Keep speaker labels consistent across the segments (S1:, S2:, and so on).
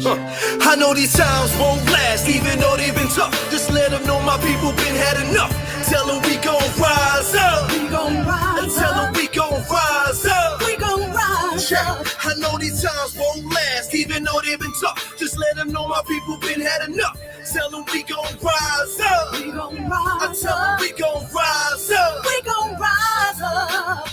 S1: I know these times won't last, even though they've been tough. Just let them know my people been had enough. Tell them we gon' rise up.
S2: We gon' rise
S1: Tell
S2: up.
S1: them we gon' rise up.
S2: We gon' rise up.
S1: I know these times won't last, even though they've been tough. Just let them know my people been had enough. Tell them we gon' rise up.
S2: We gon' rise
S1: I tell them
S2: up.
S1: we gon' rise up.
S2: We gon' rise up.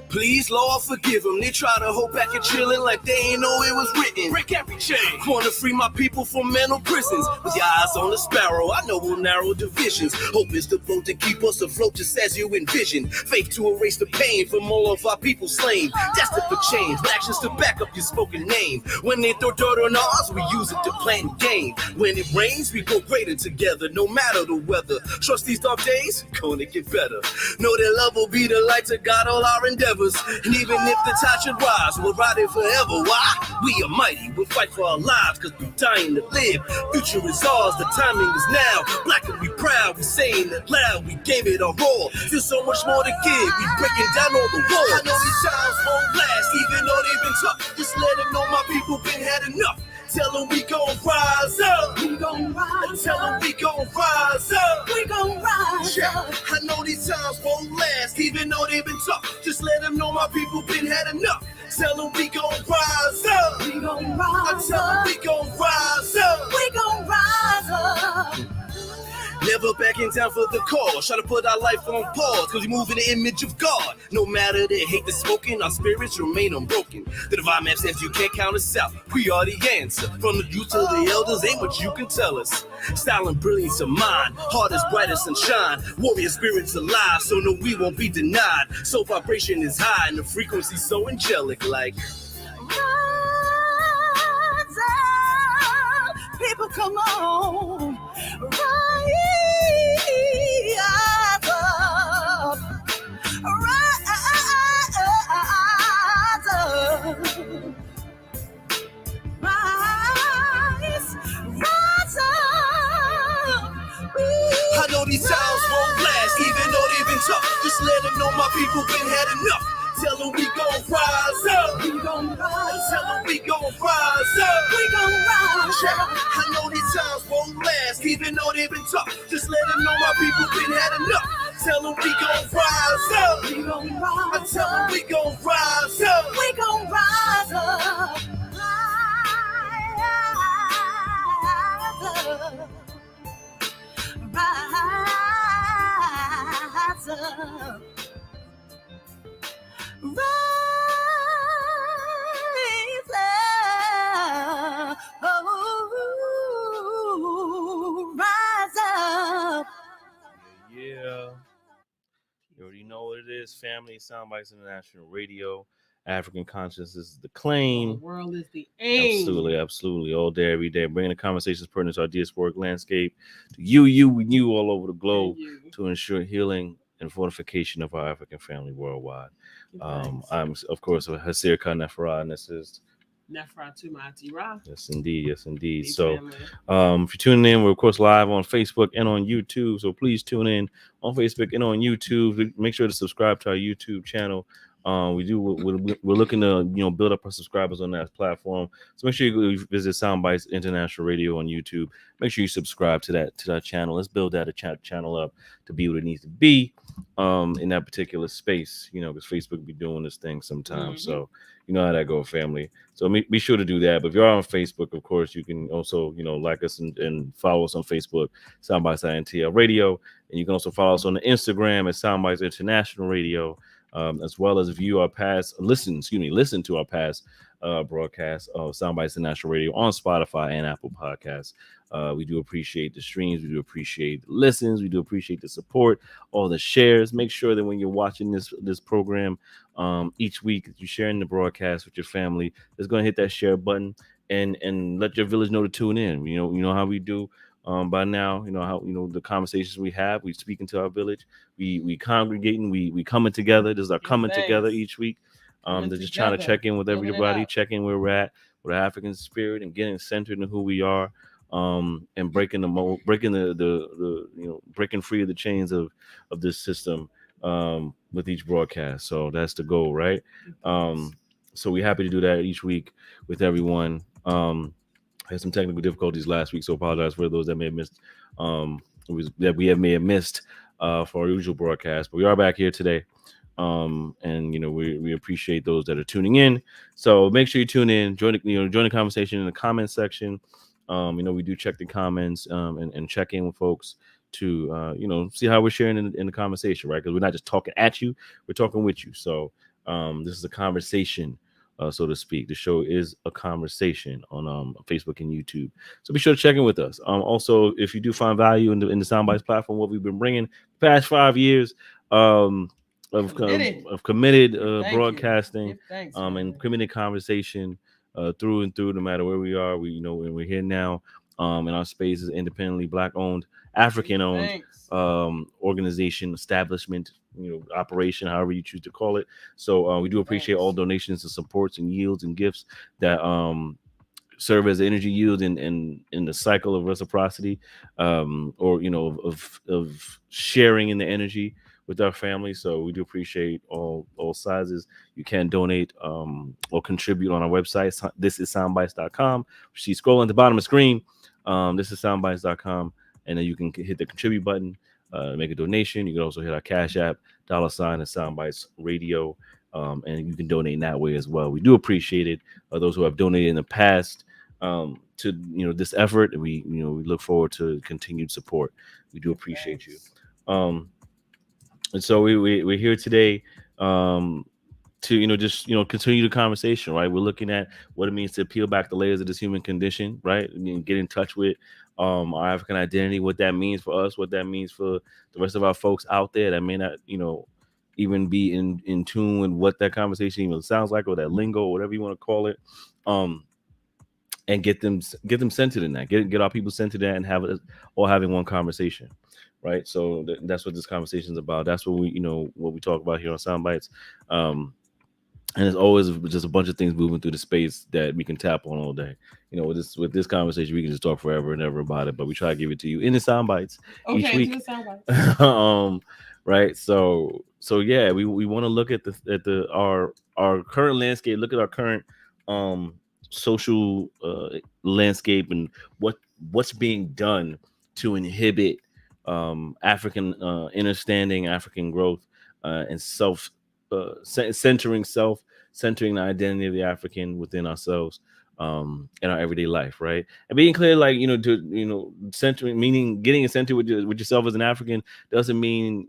S1: Please, Lord, forgive them. They try to hold back and chillin' like they ain't know it was written. Break every chain. Wanna free my people from mental prisons. With your eyes on the sparrow, I know we'll narrow divisions. Hope is the boat to keep us afloat just as you envision. Faith to erase the pain from all of our people slain. Destined for change, actions to back up your spoken name. When they throw dirt on ours, we use it to plant game. When it rains, we go greater together, no matter the weather. Trust these dark days, gonna get better. Know that love will be the light to guide all our endeavors. And even if the tide should rise, we'll ride it forever. Why? We are mighty, we'll fight for our lives, cause we're dying to live. Future is ours, the timing is now. Black and we proud, we saying it loud. We gave it our all, there's so much more to give. We breaking down all the walls. I know these times won't last, even though they've been tough. Just let them know my people been had enough. Tell them we gon' rise up.
S2: We gon' rise
S1: Tell them
S2: up.
S1: we gon' rise up.
S2: We gon' rise up.
S1: I know these times won't last, even though they've been tough. Just let them know my people been had enough. Tell them we gon' rise up.
S2: We gon'
S1: I
S2: rise
S1: tell them
S2: up.
S1: we gon' rise up.
S2: We gon' rise up.
S1: Never backing down for the cause. Try to put our life on pause, cause we move in the image of God. No matter the hate that's spoken, our spirits remain unbroken. The divine man says you can't count us out. We are the answer. From the youth to the elders, ain't what you can tell us. Style and brilliance of mind, heart is bright as sunshine. Warrior spirits alive, so no, we won't be denied. So vibration is high and the frequency so angelic, like
S2: Rise up. People, come on. Rise up. Rise up. Rise up.
S1: I know these times won't last, even though they've been tough. Just let them know my people been had enough. Tell them we gon' rise up.
S2: We gon' rise
S1: Tell them
S2: up.
S1: we gon' rise up.
S2: We gon' rise up.
S1: I know these times won't last, even though they've been tough. Just let them know my people been had enough. Tell them we gon' rise up.
S2: We gon'
S1: I
S2: rise
S1: tell them
S2: up.
S1: we gon' rise up.
S2: We gon' rise up. Rise up. Rise up. Rise up. Oh, rise up.
S3: Yeah. You already know what it is, family. Soundbytes International Radio. African consciousness is the claim.
S4: The world is the aim.
S3: Absolutely, absolutely. All day, every day. Bringing the conversations pertinent to our diasporic landscape, to you, and you all over the globe, to ensure healing and fortification of our African family worldwide. I'm, of course, AfriKAN Nefra, and this is
S4: Nefra to my T-Ra.
S3: Yes, indeed. Yes, indeed.
S4: Hey,
S3: So,
S4: family.
S3: if you're tuning in, we're of course live on Facebook and on YouTube. So please tune in on Facebook and on YouTube. Make sure to subscribe to our YouTube channel. We're looking to build up our subscribers on that platform. So make sure you visit Soundbytes International Radio on YouTube. Make sure you subscribe to that channel. Let's build that channel up to be what it needs to be in that particular space. Because Facebook be doing this thing sometimes. So you know how that go, family. So be sure to do that. But if you're on Facebook, of course, you can also like us and follow us on Facebook, Soundbytes INTL Radio, and you can also follow us on the Instagram at Soundbytes International Radio. As well as view our past, listen to our past broadcasts of Soundbytes International Radio on Spotify and Apple Podcasts. We do appreciate the streams. We do appreciate the listens. We do appreciate the support, all the shares. Make sure that when you're watching this program each week, you're sharing the broadcast with your family. Just go and hit that share button and let your village know to tune in. You know how we do. By now, how the conversations we have, we speak into our village, we congregating, we coming together. This is our coming together each week. They're just trying to check in with everybody, check in where we're at with our African spirit and getting centered in who we are, and breaking breaking free of the chains of this system with each broadcast. So that's the goal, right? So we're happy to do that each week with everyone. Had some technical difficulties last week, so apologize for those that may have missed may have missed for our usual broadcast. But we are back here today. And we appreciate those that are tuning in. So make sure you tune in, join the conversation in the comment section. We do check the comments and check in with folks to see how we're sharing in the conversation, right? Because we're not just talking at you, we're talking with you. So this is a conversation, so to speak. The show is a conversation on Facebook and YouTube. So be sure to check in with us. Also, if you do find value in the Soundbytes platform, what we've been bringing the past 5 years, of committed broadcasting, and committed conversation through and through, no matter where we are. We're here now in our space is independently Black owned, African owned organization, establishment, operation, however you choose to call it. So we do appreciate all donations and supports and yields and gifts that serve as energy yield in the cycle of reciprocity, or of sharing in the energy with our family. So we do appreciate all sizes. You can donate or contribute on our website. This is soundbytes.com. See, scroll at the bottom of the screen. This is soundbytes.com, and then you can hit the contribute button, make a donation. You can also hit our Cash App, $ and Soundbytes Radio, and you can donate in that way as well. We do appreciate it. Those who have donated in the past to this effort, and we look forward to continued support. We do appreciate you. And so we're here today to just continue the conversation, right? We're looking at what it means to peel back the layers of this human condition, right? And get in touch with our African identity, what that means for us, what that means for the rest of our folks out there that may not even be in tune with what that conversation even sounds like, or that lingo, or whatever you want to call it, and get them centered in that, get our people centered in that, and have it all having one conversation. Right, so that's what this conversation is about. That's what we talk about here on Soundbytes, and it's always just a bunch of things moving through the space that we can tap on all day. With this conversation, we can just talk forever and ever about it, but we try to give it to you in the Soundbytes each week. Right, so yeah, we want to look at our current landscape, look at our current social landscape, and what's being done to inhibit African understanding, African growth, and centering the identity of the African within ourselves, in our everyday life, right? And being clear, like centering, meaning getting centered with yourself as an African, doesn't mean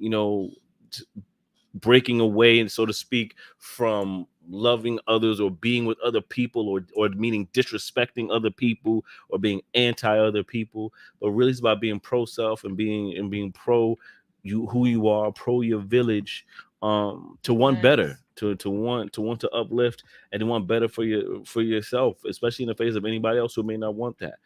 S3: breaking away, so to speak, from loving others or being with other people, or meaning disrespecting other people or being anti other people, but really it's about being pro self and being pro who you are, pro your village, to want better, to want to uplift, and to want better for yourself, especially in the face of anybody else who may not want that,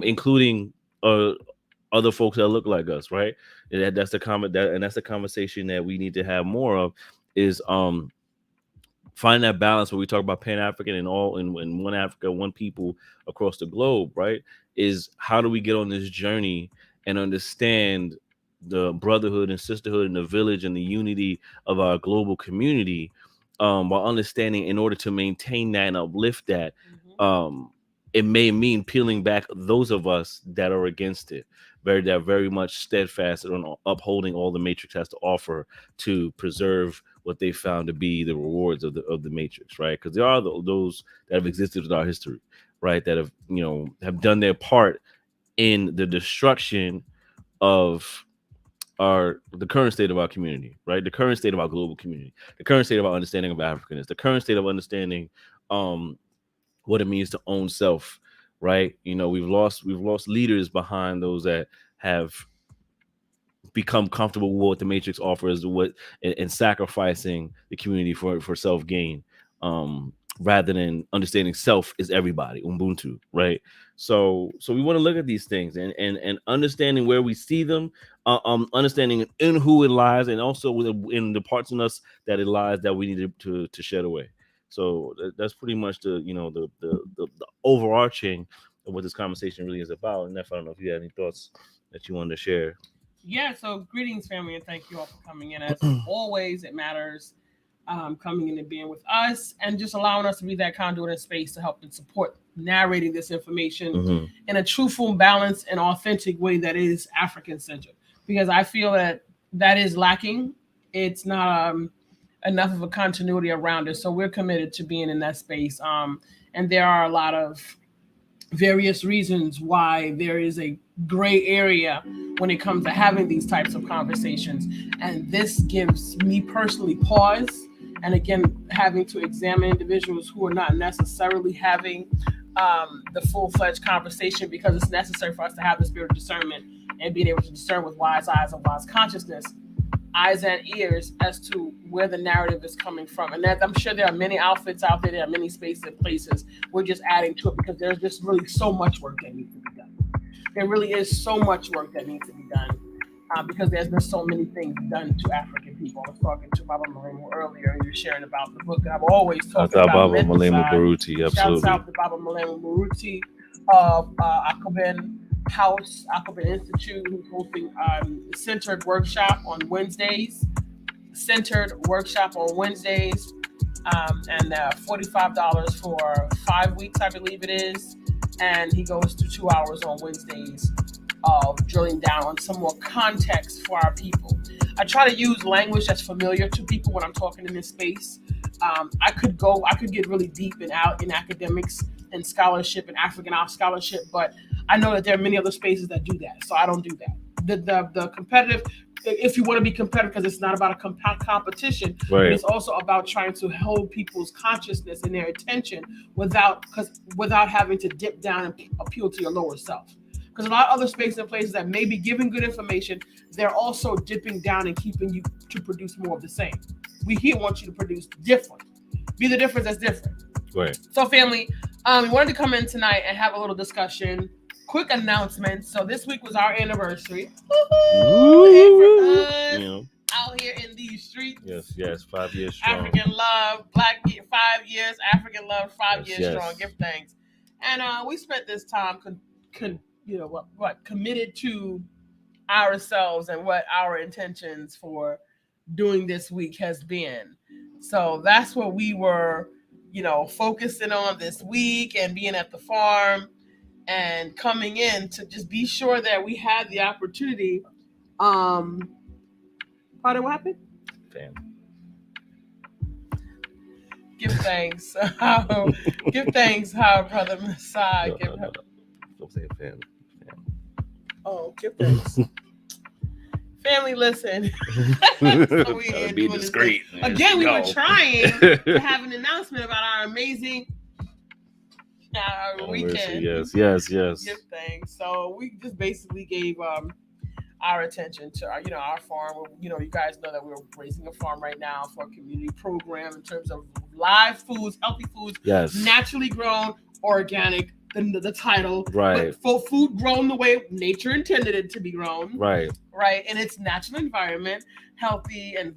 S3: including other folks that look like us, right? And that's the conversation that we need to have more of, is find that balance where we talk about Pan-African and all in one Africa, one people across the globe, right? Is how do we get on this journey and understand the brotherhood and sisterhood and the village and the unity of our global community, while understanding, in order to maintain that and uplift that, it may mean peeling back those of us that are against it, very much steadfast on upholding all the Matrix has to offer to preserve what they found to be the rewards of the Matrix, right? Because there are those that have existed in our history, right, that have done their part in the destruction of the current state of our community, right? The current state of our global community, the current state of our understanding of Africanness, the current state of understanding what it means to own self, right? We've lost leaders behind those that have become comfortable with what the Matrix offers, and sacrificing the community for self gain, rather than understanding self is everybody, Ubuntu, right? So we want to look at these things and understanding where we see them, understanding in who it lies, and also in the parts in us that it lies that we need to shed away. So that's pretty much the overarching of what this conversation really is about. And I don't know if you had any thoughts that you wanted to share.
S4: Yeah, so greetings, family, and thank you all for coming in. As always, it matters coming in and being with us, and just allowing us to be that conduit and space to help and support narrating this information
S3: Mhm.
S4: in a truthful, balanced, and authentic way that is African centered. Because I feel that is lacking. It's not enough of a continuity around it. So we're committed to being in that space. And there are a lot of various reasons why there is a gray area when it comes to having these types of conversations. And this gives me personally pause. And again, having to examine individuals who are not necessarily having the full-fledged conversation, because it's necessary for us to have the spirit of discernment and being able to discern with wise eyes and wise consciousness, eyes and ears, as to where the narrative is coming from. And that, I'm sure there are many outfits out there, there are many spaces and places. We're just adding to it because there's just really so much work that needs to be done. There really is so much work that needs to be done because there's been so many things done to African people. I was talking to Baba Malemu earlier, and you're sharing about the book. I've always talked about
S3: Baba
S4: mental
S3: Malemu
S4: side.
S3: Baruti,
S4: Shouts
S3: absolutely.
S4: out to Baba Malemu Baruti of AfriKAN House, AfriKAN Institute, who's hosting centered workshop on Wednesdays. Centered workshop on Wednesdays, and $45 for 5 weeks, I believe it is. And he goes to 2 hours on Wednesdays of drilling down on some more context for our people. I try to use language that's familiar to people when I'm talking in this space. I could get really deep and out in academics and scholarship and African art scholarship, but I know that there are many other spaces that do that, so I don't do that. The competitive, if you want to be competitive, because it's not about a competition,
S3: Right.
S4: but it's also about trying to hold people's consciousness and their attention without having to dip down and appeal to your lower self. Because a lot of other spaces and places that may be giving good information, they're also dipping down and keeping you to produce more of the same. We here want you to produce different. Be the difference that's different.
S3: Right.
S4: So family, we wanted to come in tonight and have a little discussion. Quick announcement. So this week was our anniversary.
S3: Woo!
S4: AfriKAN, out here in these streets.
S3: Yes, 5 years strong.
S4: African love, 5 years. African love, 5 years
S3: Yes.
S4: strong. Give thanks. And we spent this time committed to ourselves and what our intentions for doing this week has been. So that's what we were, focusing on this week, and being at the farm and coming in to just be sure that we had the opportunity. Pardon, what happened?
S3: Fan.
S4: Give thanks. Give thanks, our brother Messiah.
S3: No. Don't say fan.
S4: Oh, give thanks. Family, listen. So we
S3: Gotta be discreet.
S4: Again, we were trying to have an announcement about our amazing weekend.
S3: Yes.
S4: Give thanks. So we just basically gave our attention to our farm. You guys know that we're raising a farm right now for a community program in terms of live foods, healthy foods,
S3: Yes.
S4: naturally grown, organic. The title,
S3: Right?
S4: For food grown the way nature intended it to be grown,
S3: Right.
S4: in its natural environment, healthy and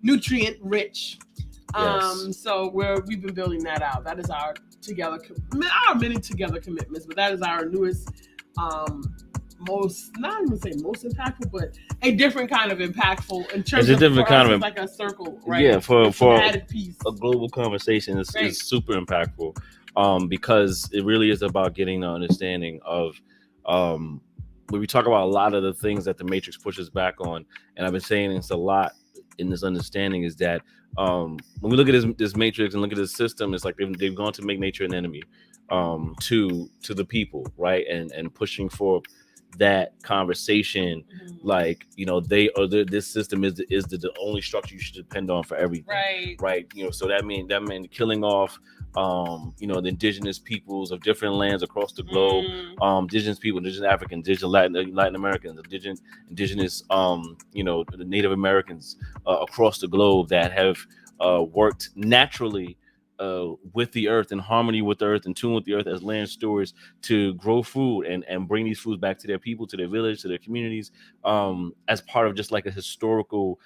S4: nutrient rich.
S3: Yes.
S4: So we've been building that out. That is our many together commitments, but that is our newest, most impactful, but a different kind of impactful in terms
S3: It's a different kind of
S4: like a circle, right?
S3: Yeah, for
S4: added piece.
S3: A global conversation is super impactful. Because it really is about getting the understanding of when we talk about a lot of the things that the Matrix pushes back on, and I've been saying this a lot in this understanding, is that when we look at this Matrix and look at this system, it's like they've gone to make nature an enemy to the people, right? And pushing for that conversation, like this system is the only structure you should depend on for everything, right? So that mean killing off the indigenous peoples of different lands across the globe, indigenous people, indigenous Africans, indigenous Latin Americans, indigenous the Native Americans across the globe that have worked naturally with the earth, in harmony with the earth, in tune with the earth as land stewards, to grow food and bring these foods back to their people, to their village, to their communities, as part of just like a historical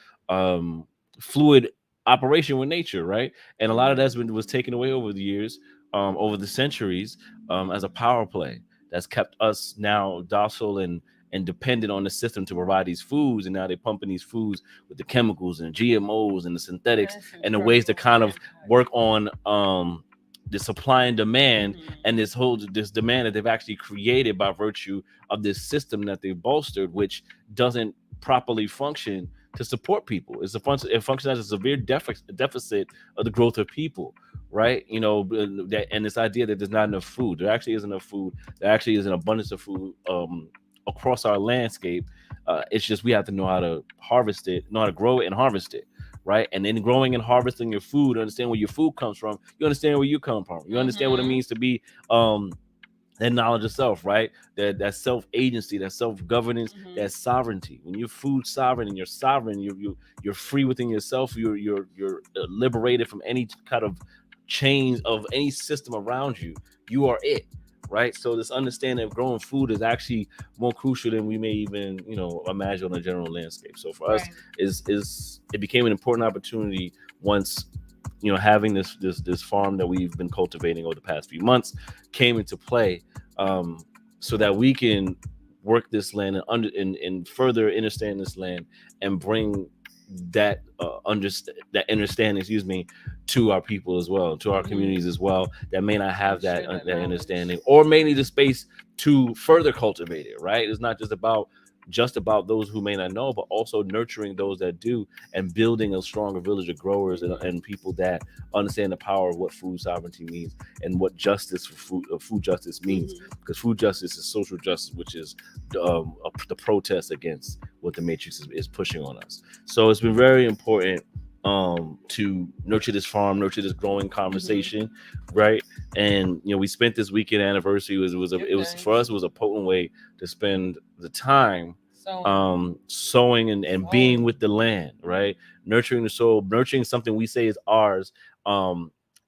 S3: fluid operation with nature, right? And a lot of that was taken away over the years, over the centuries, as a power play that's kept us now docile and dependent on the system to provide these foods. And now they're pumping these foods with the chemicals and GMOs and the synthetics and the ways to kind of work on the supply and demand, and this demand that they've actually created by virtue of this system that they've bolstered, which doesn't properly function to support people. It functions as a severe deficit of the growth of people, right? And this idea that there's not enough food. There actually is enough food. There actually is an abundance of food across our landscape. It's just we have to know how to harvest it, know how to grow it and harvest it, right? And then growing and harvesting your food, understand where your food comes from. You understand where you come from. You understand what it means to be that knowledge of self, right? That self-agency, that self-governance, that sovereignty. When you're food sovereign and you're sovereign, you're free within yourself. You're liberated from any kind of chains of any system around you. You are it, right? So this understanding of growing food is actually more crucial than we may even, imagine on the general landscape. So for us, it became an important opportunity once, having this farm that we've been cultivating over the past few months came into play, so that we can work this land and further understand this land and bring that understanding, to our people as well, to our communities as well, that may not have that understanding, or may need the space to further cultivate it, right? It's not just about those who may not know, but also nurturing those that do, and building a stronger village of growers and people that understand the power of what food sovereignty means and what justice for food justice means. Because food justice is social justice, which is the protest against what the matrix is pushing on us. So it's been very important to nurture this farm, nurture this growing conversation, right? And we spent this weekend anniversary. It was for us. It was a potent way to spend the time sowing and being with the land, right? Nurturing the soul, nurturing something we say is ours,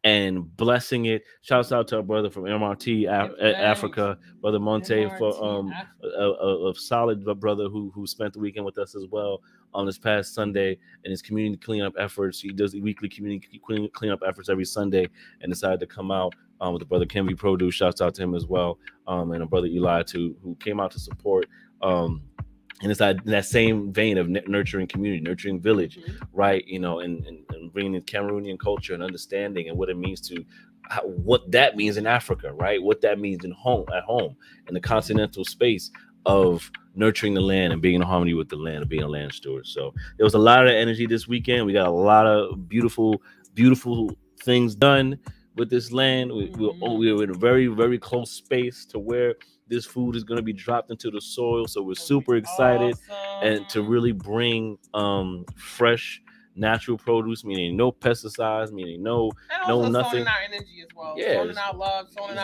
S3: and blessing it. Shouts out to our brother from MRT Africa, Brother Monte, for a solid brother who spent the weekend with us as well on this past Sunday, and his community cleanup efforts. He does the weekly community cleanup efforts every Sunday, and decided to come out with the brother Kenvy Produce. Shouts out to him as well, and a brother Eli too, who came out to support. And it's in that same vein of nurturing community, nurturing village, right? And bringing in Cameroonian culture and understanding and what it means to, what that means in Africa, right? What that means at home, in the continental space of nurturing the land and being in harmony with the land and being a land steward. So there was a lot of energy this weekend. We got a lot of beautiful, beautiful things done with this land. We were in a very, very close space to where this food is going to be dropped into the soil. So we're super excited and to really bring fresh, natural produce, meaning no pesticides, meaning no nothing.
S4: Sowing our energy as well.
S3: Yeah,
S4: sowing our love, sowing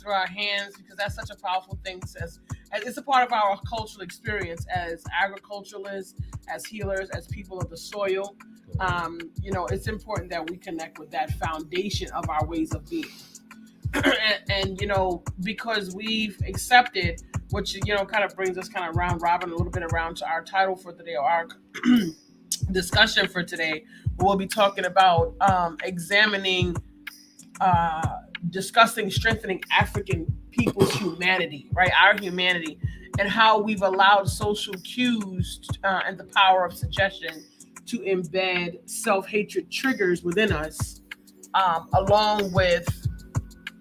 S4: through our hands, because that's such a powerful thing. As it's a part of our cultural experience as agriculturalists, as healers, as people of the soil. It's important that we connect with that foundation of our ways of being. and because we've accepted, which kind of brings us kind of round robin a little bit around to our title for today, or our discussion for today. We'll be talking about discussing strengthening African people's humanity, right? Our humanity, and how we've allowed social cues and the power of suggestion to embed self-hatred triggers within us, along with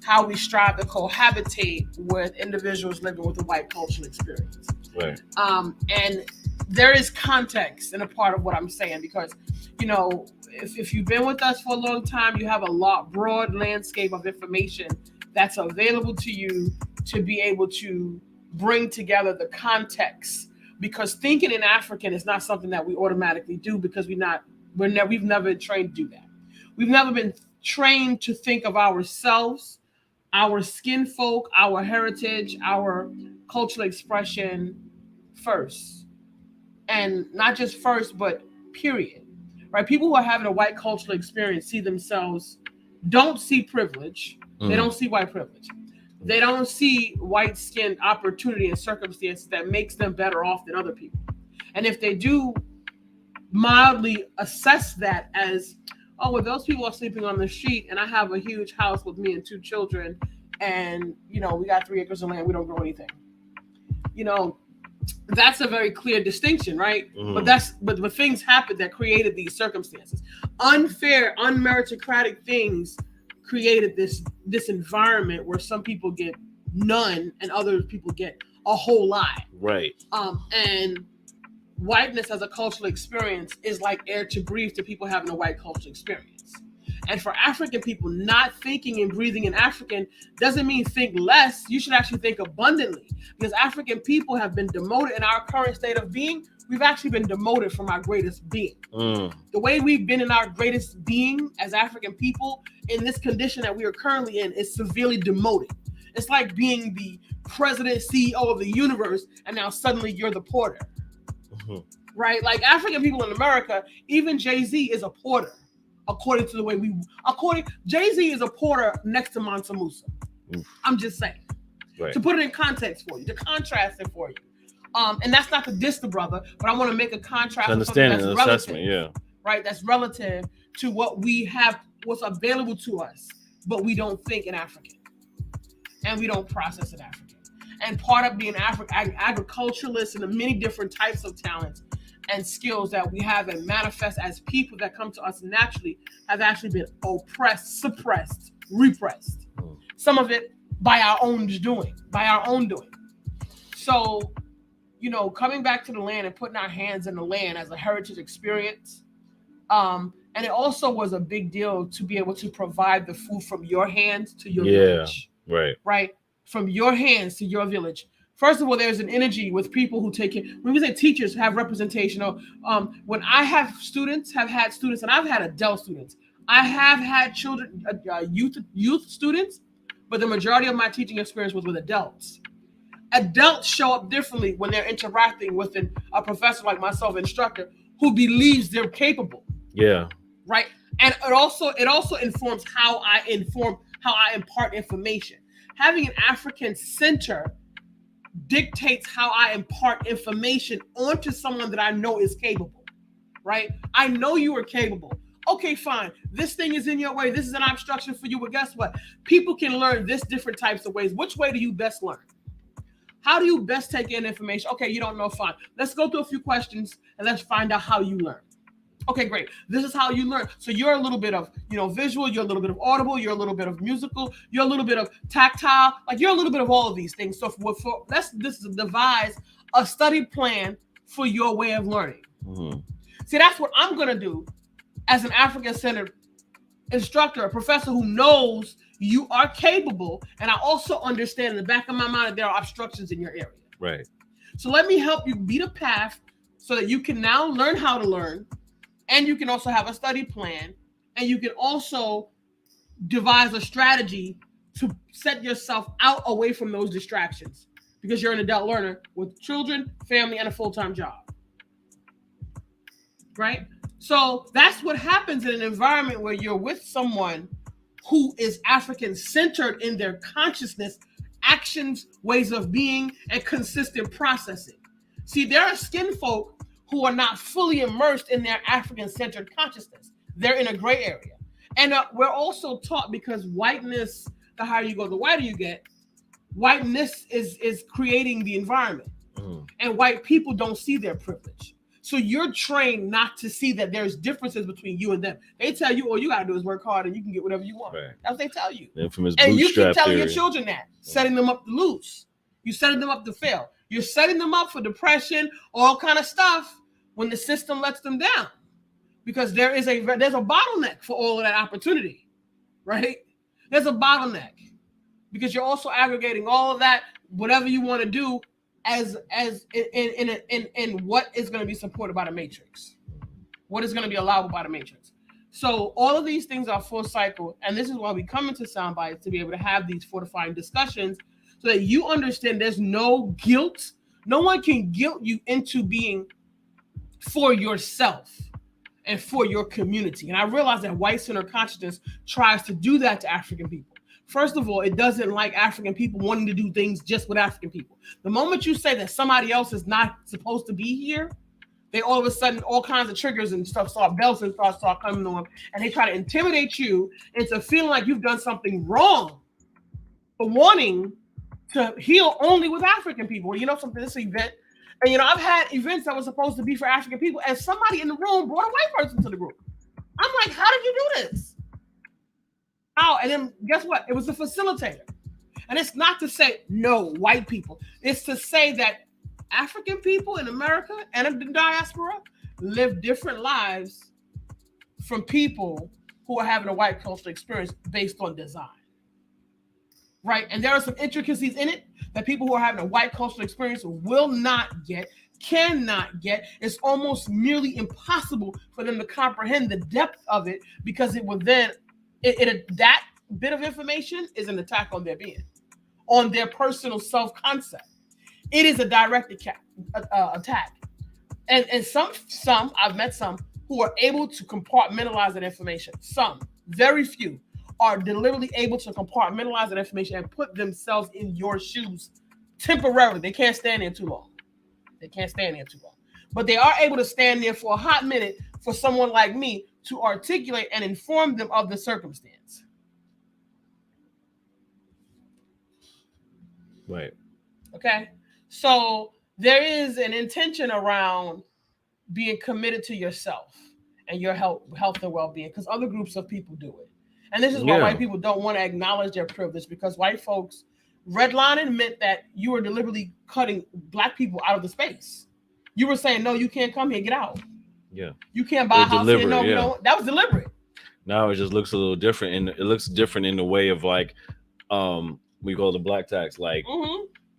S4: how we strive to cohabitate with individuals living with a white cultural experience.
S3: Right.
S4: And there is context in a part of what I'm saying, because, if you've been with us for a long time, you have a broad landscape of information that's available to you to be able to bring together the context. Because thinking in African is not something that we automatically do, because we've never been trained to do that. We've never been trained to think of ourselves, our skin folk, our heritage, our cultural expression first. And not just first, but period. Right? People who are having a white cultural experience don't see privilege. They don't see white privilege. They don't see white skin opportunity and circumstance that makes them better off than other people. And if they do mildly assess that as, oh, well, those people are sleeping on the street and I have a huge house with me and 2 children, and we got 3 acres of land, we don't grow anything. That's a very clear distinction, right? But things happened that created these circumstances. Unfair, unmeritocratic things created this environment where some people get none and other people get a whole lot.
S3: Right.
S4: And whiteness as a cultural experience is like air to breathe to people having a white cultural experience. And for African people, not thinking and breathing in African doesn't mean think less. You should actually think abundantly, because African people have been demoted in our current state of being. We've actually been demoted from our greatest being. The way we've been in our greatest being as African people in this condition that we are currently in is severely demoted. It's like being the president, CEO of the universe, and now suddenly you're the porter. Right? Like African people in America, even Jay-Z is a porter. According to the way Jay-Z is a porter next to Mansa Musa. I'm just saying. Right. To put it in context for you, to contrast it for you. And that's not to diss the brother, but I want to make a contrast.
S3: Understanding the assessment, yeah.
S4: Right, that's relative to what we have, what's available to us, but we don't think in African. And we don't process in African. And part of being agriculturalists and the many different types of talents and skills that we have and manifest as people that come to us naturally have actually been oppressed, suppressed, repressed. Some of it by our own doing. So, coming back to the land and putting our hands in the land as a heritage experience. And it also was a big deal to be able to provide the food from your hands to your village. Right. From your hands to your village. First of all, there's an energy with people who take it. When we say teachers have representation, when I have had students, and I've had adult students, I have had children, youth students, but the majority of my teaching experience was with adults. Adults show up differently when they're interacting with a professor like myself, instructor, who believes they're capable.
S3: Yeah.
S4: Right. And it also informs how I impart information. Having an African center dictates how I impart information onto someone that I know is capable, right? I know you are capable. Okay, fine. This thing is in your way. This is an obstruction for you. But guess what? People can learn this different types of ways. Which way do you best learn? How do you best take in information? Okay, you don't know, fine. Let's go through a few questions and let's find out how you learn. Okay, great. This is how you learn. So you're a little bit of, visual, you're a little bit of audible, you're a little bit of musical, you're a little bit of tactile, like you're a little bit of all of these things. So let's devise a study plan for your way of learning. See, that's what I'm going to do as an African-centered instructor, a professor who knows you are capable. And I also understand in the back of my mind that there are obstructions in your area.
S3: Right.
S4: So let me help you beat a path so that you can now learn how to learn. And you can also have a study plan, and you can also devise a strategy to set yourself out away from those distractions, because you're an adult learner with children, family, and a full-time job. Right? So that's what happens in an environment where you're with someone who is African-centered in their consciousness, actions, ways of being, and consistent processing. See, there are skin folk who are not fully immersed in their African-centered consciousness. They're in a gray area. And we're also taught, because whiteness, the higher you go, the whiter you get, whiteness is creating the environment. And white people don't see their privilege. So you're trained not to see that there's differences between you and them. They tell you, all you got to do is work hard and you can get whatever you want. Right. That's what they tell you. And you keep telling your children that, setting them up to lose. You're setting them up to fail. You're setting them up for depression, all kind of stuff, when the system lets them down, because there's a bottleneck for all of that opportunity, right? There's a bottleneck because you're also aggregating all of that, whatever you want to do, as in what is going to be supported by the matrix, what is going to be allowable by the matrix. So all of these things are full cycle, and this is why we come into Soundbytes, to be able to have these fortifying discussions, so that you understand there's no guilt. No one can guilt you into being for yourself and for your community. And I realize that white-centered consciousness tries to do that to African people. First of all, it doesn't like African people wanting to do things just with African people. The moment you say that somebody else is not supposed to be here, they all of a sudden, all kinds of triggers and stuff bells and start coming on, and they try to intimidate you into feeling like you've done something wrong for wanting to heal only with African people. Something, this event, and I've had events that were supposed to be for African people, and somebody in the room brought a white person to the group. I'm like, how did you do this? How? And then guess what? It was a facilitator. And it's not to say no white people. It's to say that African people in America and in the diaspora live different lives from people who are having a white cultural experience based on design. Right? And there are some intricacies in it that people who are having a white cultural experience will not get, cannot get. It's almost nearly impossible for them to comprehend the depth of it, because it will then, that bit of information is an attack on their being, on their personal self-concept. It is a direct attack. And some, I've met some who are able to compartmentalize that information. Some, very few, are deliberately able to compartmentalize that information and put themselves in your shoes temporarily. They can't stand there too long. But they are able to stand there for a hot minute for someone like me to articulate and inform them of the circumstance.
S3: Right.
S4: Okay. So there is an intention around being committed to yourself and your health and well-being, because other groups of people do it. And this is why white people don't want to acknowledge their privilege, because white folks, redlining meant that you were deliberately cutting black people out of the space. You were saying, no, you can't come here, get out.
S3: Yeah.
S4: You can't buy a house here. No, no, that was deliberate.
S3: Now it just looks a little different, and it looks different in the way of like, we call the black tax. Like,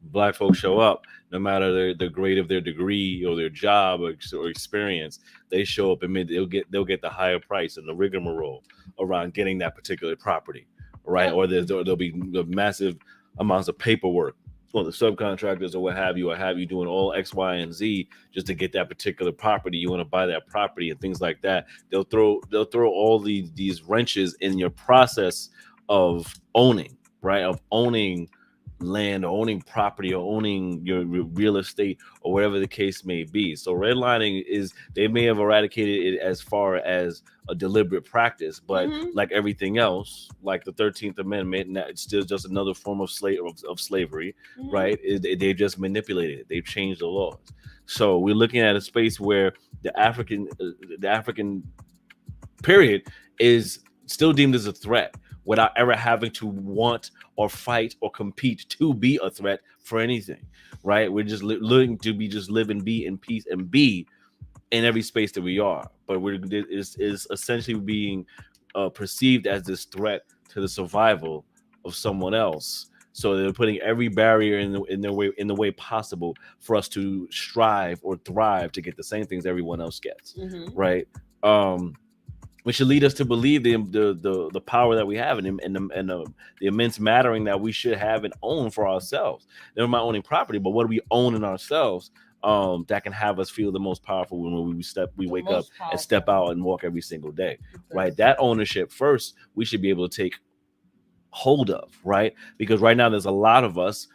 S3: black folks show up, no matter the grade of their degree or their job or experience, they show up and they'll get the higher price and the rigmarole around getting that particular property, right? Or there'll be massive amounts of paperwork or the subcontractors or what have you doing all X, Y, and Z just to get that particular property. You want to buy that property and things like that. They'll throw all these wrenches in your process of owning, right? Of owning land or owning property or owning your real estate or whatever the case may be. So redlining is, they may have eradicated it as far as a deliberate practice, but like everything else, like the 13th Amendment, it's still just another form of slavery, right? They just manipulated it. They've changed the laws. So we're looking at a space where the African period is still deemed as a threat, without ever having to want or fight or compete to be a threat for anything, right? We're just looking to just live and be in peace and be in every space that we are. But is essentially being perceived as this threat to the survival of someone else. So they're putting every barrier in the way possible for us to strive or thrive to get the same things everyone else gets, right? Which should lead us to believe the power that we have and the immense mattering that we should have and own for ourselves. Never mind owning property, but what do we own in ourselves that can have us feel the most powerful when we wake up and step out and walk every single day, right? That ownership first, we should be able to take hold of, right? Because right now there's a lot of us,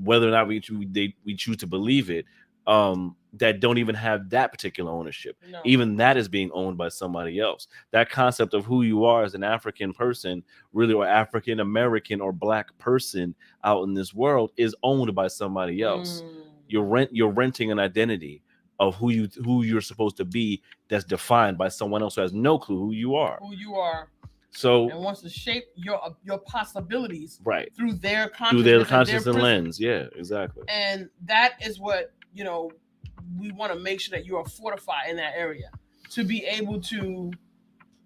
S3: whether or not we choose to believe it, that don't even have that particular ownership. No. Even that is being owned by somebody else. That concept of who you are as an African person, really, or African American or black person out in this world, is owned by somebody else. You're renting an identity of who you're supposed to be, that's defined by someone else who has no clue who you are. So, and
S4: wants to shape your possibilities,
S3: right,
S4: through their consciousness
S3: and lens. Yeah, exactly.
S4: And that is what, we want to make sure that you are fortified in that area to be able to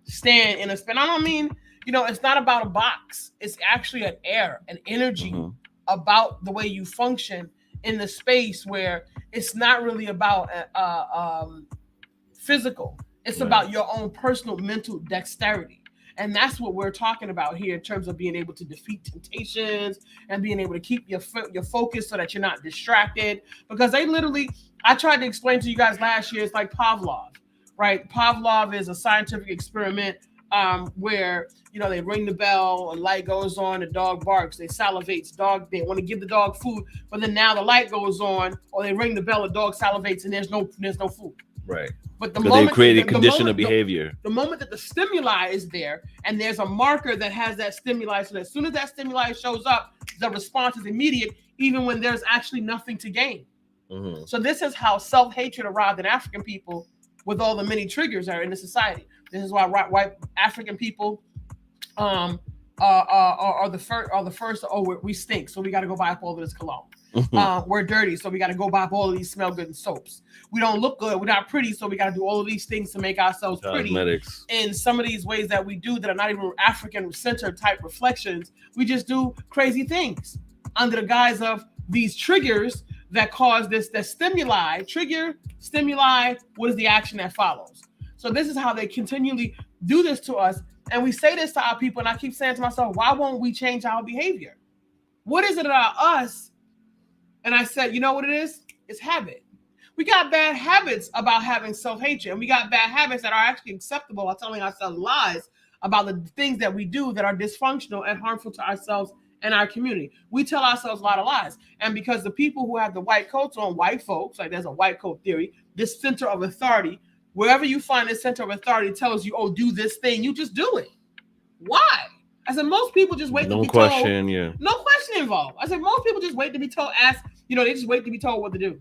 S4: stand in a spin. I don't mean, it's not about a box. It's actually an air, an energy about the way you function in the space, where it's not really about physical. It's about your own personal mental dexterity. And that's what we're talking about here in terms of being able to defeat temptations and being able to keep your focus so that you're not distracted. Because I tried to explain to you guys last year, it's like Pavlov, right? Pavlov is a scientific experiment where, they ring the bell, a light goes on, the dog barks, they salivates, they want to give the dog food, but then now the light goes on, or they ring the bell, the dog salivates, and there's no food.
S3: Right.
S4: But the moment
S3: they create a condition of behavior.
S4: The moment that the stimuli is there and there's a marker that has that stimuli, so that as soon as that stimuli shows up, the response is immediate, even when there's actually nothing to gain. So this is how self-hatred arrived in African people with all the many triggers that are in the society. This is why white African people or the first. Oh, we stink, so we got to go buy up all of this cologne. We're dirty, so we got to go buy up all of these smell good soaps. We don't look good, we're not pretty, so we got to do all of these things to make ourselves pretty. In some of these ways that we do that are not even African-centered type reflections, we just do crazy things under the guise of these triggers that cause this, that stimuli, trigger, stimuli, what is the action that follows? So this is how they continually do this to us. And we say this to our people, and I keep saying to myself, why won't we change our behavior? What is it about us? And I said, you know what it is? It's habit. We got bad habits about having self-hatred, and we got bad habits that are actually acceptable by telling ourselves lies about the things that we do that are dysfunctional and harmful to ourselves and our community. We tell ourselves a lot of lies. And because the people who have the white coats on, white folks, like there's a white coat theory, this center of authority, wherever you find this center of authority tells you, oh, do this thing, you just do it. Why? I said, most people just wait to be told. Yeah. No question involved. I said, most people just wait to be told, they just wait to be told what to do.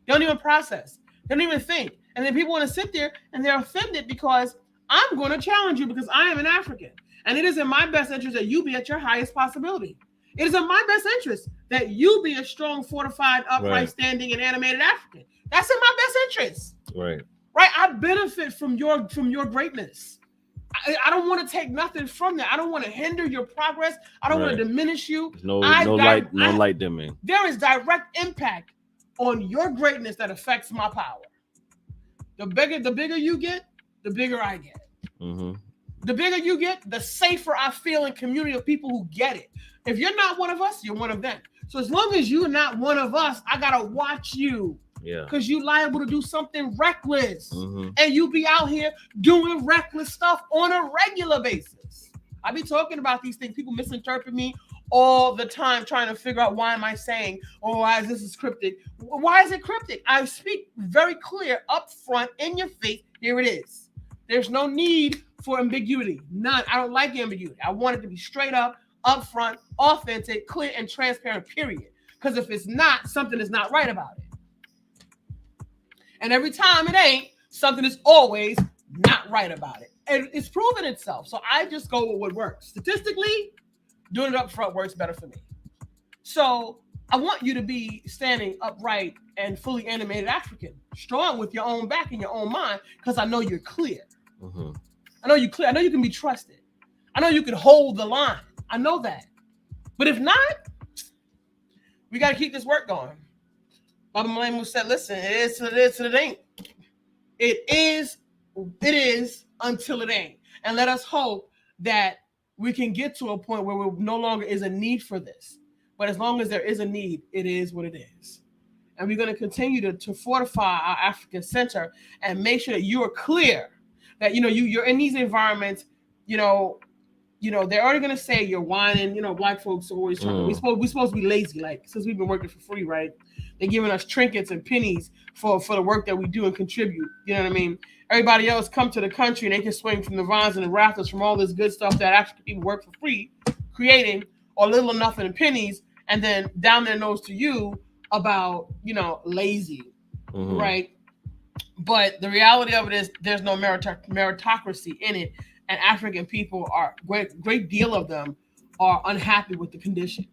S4: They don't even process. They don't even think. And then people want to sit there and they're offended because I'm going to challenge you because I am an African. And it is in my best interest that you be at your highest possibility. It is in my best interest that you be a strong, fortified, upright, standing, and animated African. That's in my best interest. Right. I benefit from your greatness. I don't want to take nothing from that. I don't want to hinder your progress. I don't want to diminish you.
S3: No light dimming.
S4: There is direct impact on your greatness that affects my power. The bigger you get, the bigger I get. Mm-hmm. The bigger you get, the safer I feel in community of people who get it. If you're not one of us, you're one of them. So as long as you're not one of us, I gotta watch you. Yeah. Because you liable to do something reckless. Mm-hmm. And you be out here doing reckless stuff on a regular basis. I be talking about these things. People misinterpret me all the time, trying to figure out why am I saying, oh, why is this cryptic? Why is it cryptic? I speak very clear up front in your face. Here it is. There's no need for ambiguity. None. I don't like ambiguity. I want it to be straight up, upfront, authentic, clear, and transparent, period. Because if it's not, something is not right about it. And every time it ain't, something is always not right about it. And it's proven itself. So I just go with what works. Statistically, doing it up front works better for me. So I want you to be standing upright and fully animated African, strong with your own back and your own mind, because I know you're clear. Mm-hmm. I know you're clear. I know you can be trusted. I know you can hold the line. I know that. But if not, we got to keep this work going. Baba Malamu said, listen, it is till it is till it ain't. It is until it ain't. And let us hope that we can get to a point where we no longer is a need for this. But as long as there is a need, it is what it is. And we're going to continue to fortify our African center and make sure that you are clear that, you're in these environments, they're already going to say you're whining, black folks are always trying we're supposed to be lazy. Like, since we've been working for free, right? They're giving us trinkets and pennies for the work that we do and contribute. You know what I mean? Everybody else come to the country and they can swing from the vines and the rafters from all this good stuff that actually people work for free, creating or little or nothing in pennies, and then down their nose to you about, lazy, right? But the reality of it is there's no meritocracy in it. And African people great deal of them are unhappy with the condition.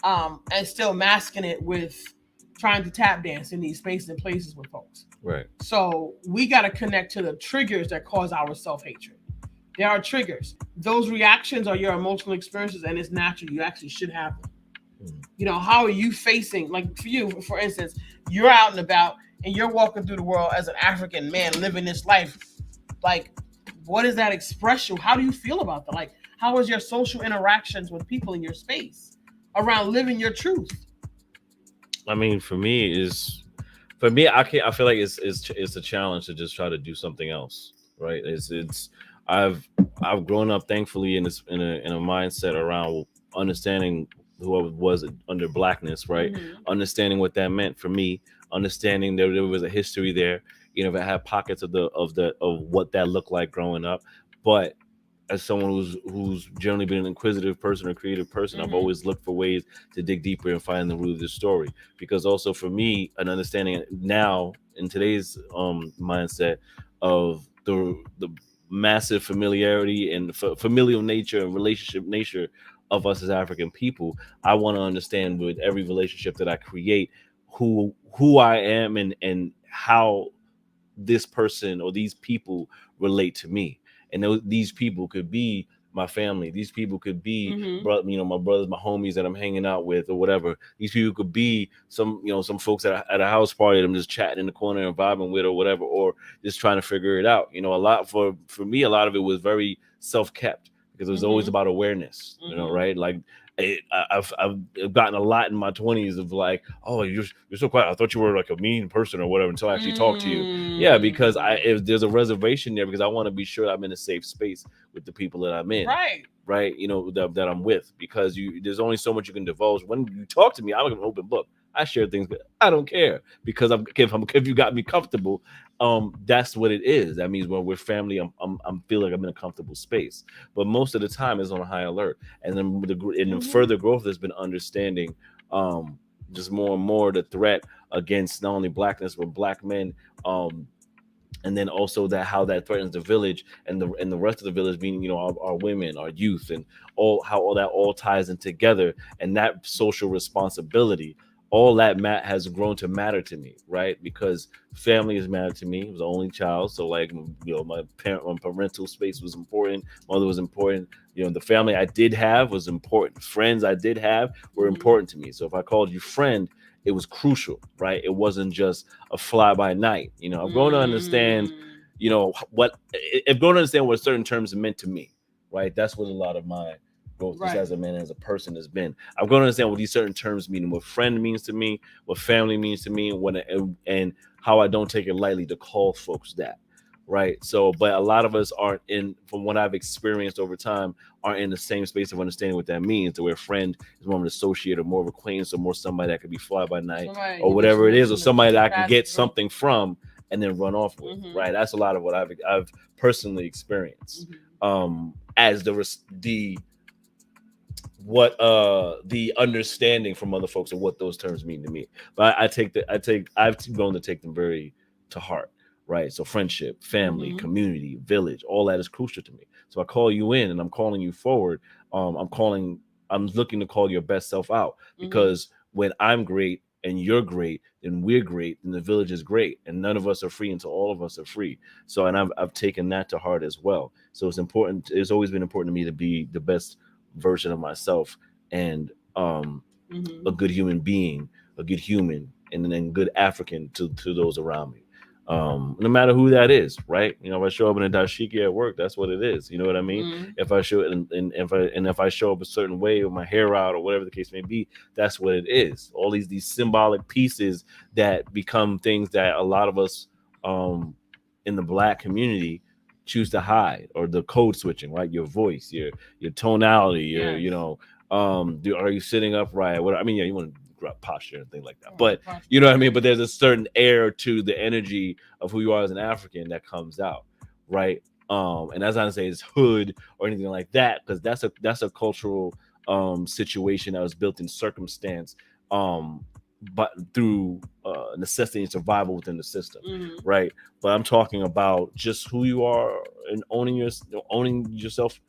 S4: And still masking it with trying to tap dance in these spaces and places with folks. Right. So we got to connect to the triggers that cause our self-hatred. There are triggers. Those reactions are your emotional experiences, and it's natural. You actually should have them. How are you facing, like for you, for instance, you're out and about and you're walking through the world as an African man living this life. Like, what is that expression? How do you feel about that? Like, how is your social interactions with people in your space around living your truth?
S3: I mean, for me, I feel like it's a challenge to just try to do something else, right? I've grown up thankfully in a mindset around understanding who I was under blackness, right? Mm-hmm. Understanding what that meant for me, understanding that there was a history there. If I had pockets of what that looked like growing up, but as someone who's generally been an inquisitive person or creative person, I've always looked for ways to dig deeper and find the root of this story. Because also for me, an understanding now in today's mindset of the massive familiarity and familial nature and relationship nature of us as African people, I want to understand with every relationship that I create who I am and how this person or these people relate to me. And these people could be my family. These people could be, my brothers, my homies that I'm hanging out with or whatever. These people could be some folks at a house party that I'm just chatting in the corner and vibing with or whatever, or just trying to figure it out. A lot for me, a lot of it was very self-kept because it was always about awareness, right? Like I've gotten a lot in my 20s of like, oh, you're so quiet. I thought you were like a mean person or whatever until I actually talked to you. Yeah, because if there's a reservation there because I want to be sure I'm in a safe space with the people that I'm in. Right. That I'm with, because there's only so much you can divulge. When you talk to me, I'm an open book. I share things, but I don't care because if you got me comfortable, that's what it is. That means when we're family, I'm feel like I'm in a comfortable space. But most of the time, it's on a high alert. And then the further growth has been understanding, just more and more the threat against not only blackness but black men. And then also how that threatens the village and the rest of the village, being our women, our youth, and how all that all ties in together, and that social responsibility, all that has grown to matter to me, right? Because family has mattered to me. I was the only child, so like my parental space was important. Mother was important. The family I did have was important. Friends I did have were important to me. So if I called you friend, it was crucial, right? It wasn't just a fly by night. I've grown to understand, what certain terms meant to me, right? That's what a lot of my growth just as a man, as a person has been. I'm going to understand what these certain terms mean, what friend means to me, what family means to me, and how I don't take it lightly to call folks that. Right. So, but a lot of us aren't from what I've experienced over time, aren't in the same space of understanding what that means. To where friend is more of an associate or more of acquaintance or more somebody that could be fly by night or whatever it is, or somebody that I can get something from and then run off with. Right. That's a lot of what I've personally experienced. As the understanding from other folks of what those terms mean to me. But I've grown to take them very to heart. Right. So friendship, family, community, village, all that is crucial to me. So I call you in and I'm calling you forward. I'm looking to call your best self out, because when I'm great and you're great, then we're great, and the village is great, and none of us are free until all of us are free. So, and I've taken that to heart as well. So it's important. It's always been important to me to be the best version of myself and a good human being, a good human, and then good African to those around me. No matter who that is, right? If I show up in a dashiki at work, that's what it is. You know what I mean? If I show if I show up a certain way with my hair out or whatever the case may be, that's what it is. All these symbolic pieces that become things that a lot of us in the Black community choose to hide, or the code switching, right? Your voice, your tonality, are you sitting upright? You want to posture and things like that, but you know what I mean. But there's a certain air to the energy of who you are as an African that comes out, right? And that's not to say it's hood or anything like that, because that's a cultural situation that was built in circumstance, but through necessity and survival within the system, right? But I'm talking about just who you are and owning yourself.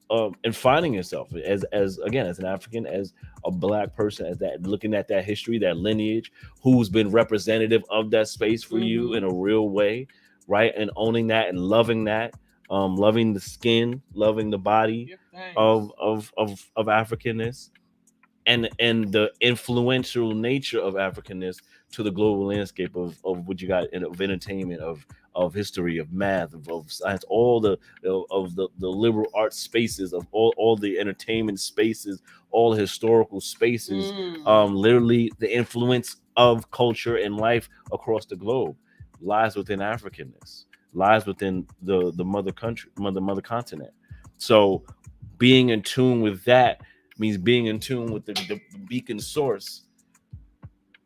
S3: And finding yourself as an African, as a Black person, as that, looking at that history, that lineage, who's been representative of that space for you in a real way, right? And owning that and loving that, loving the skin, loving the body of Africanness, and the influential nature of Africanness to the global landscape of what you got of entertainment, of history, of math, of science, all the liberal arts spaces, of all the entertainment spaces, all the historical spaces, literally the influence of culture and life across the globe lies within Africanness, lies within the mother continent. So being in tune with that means being in tune with the beacon source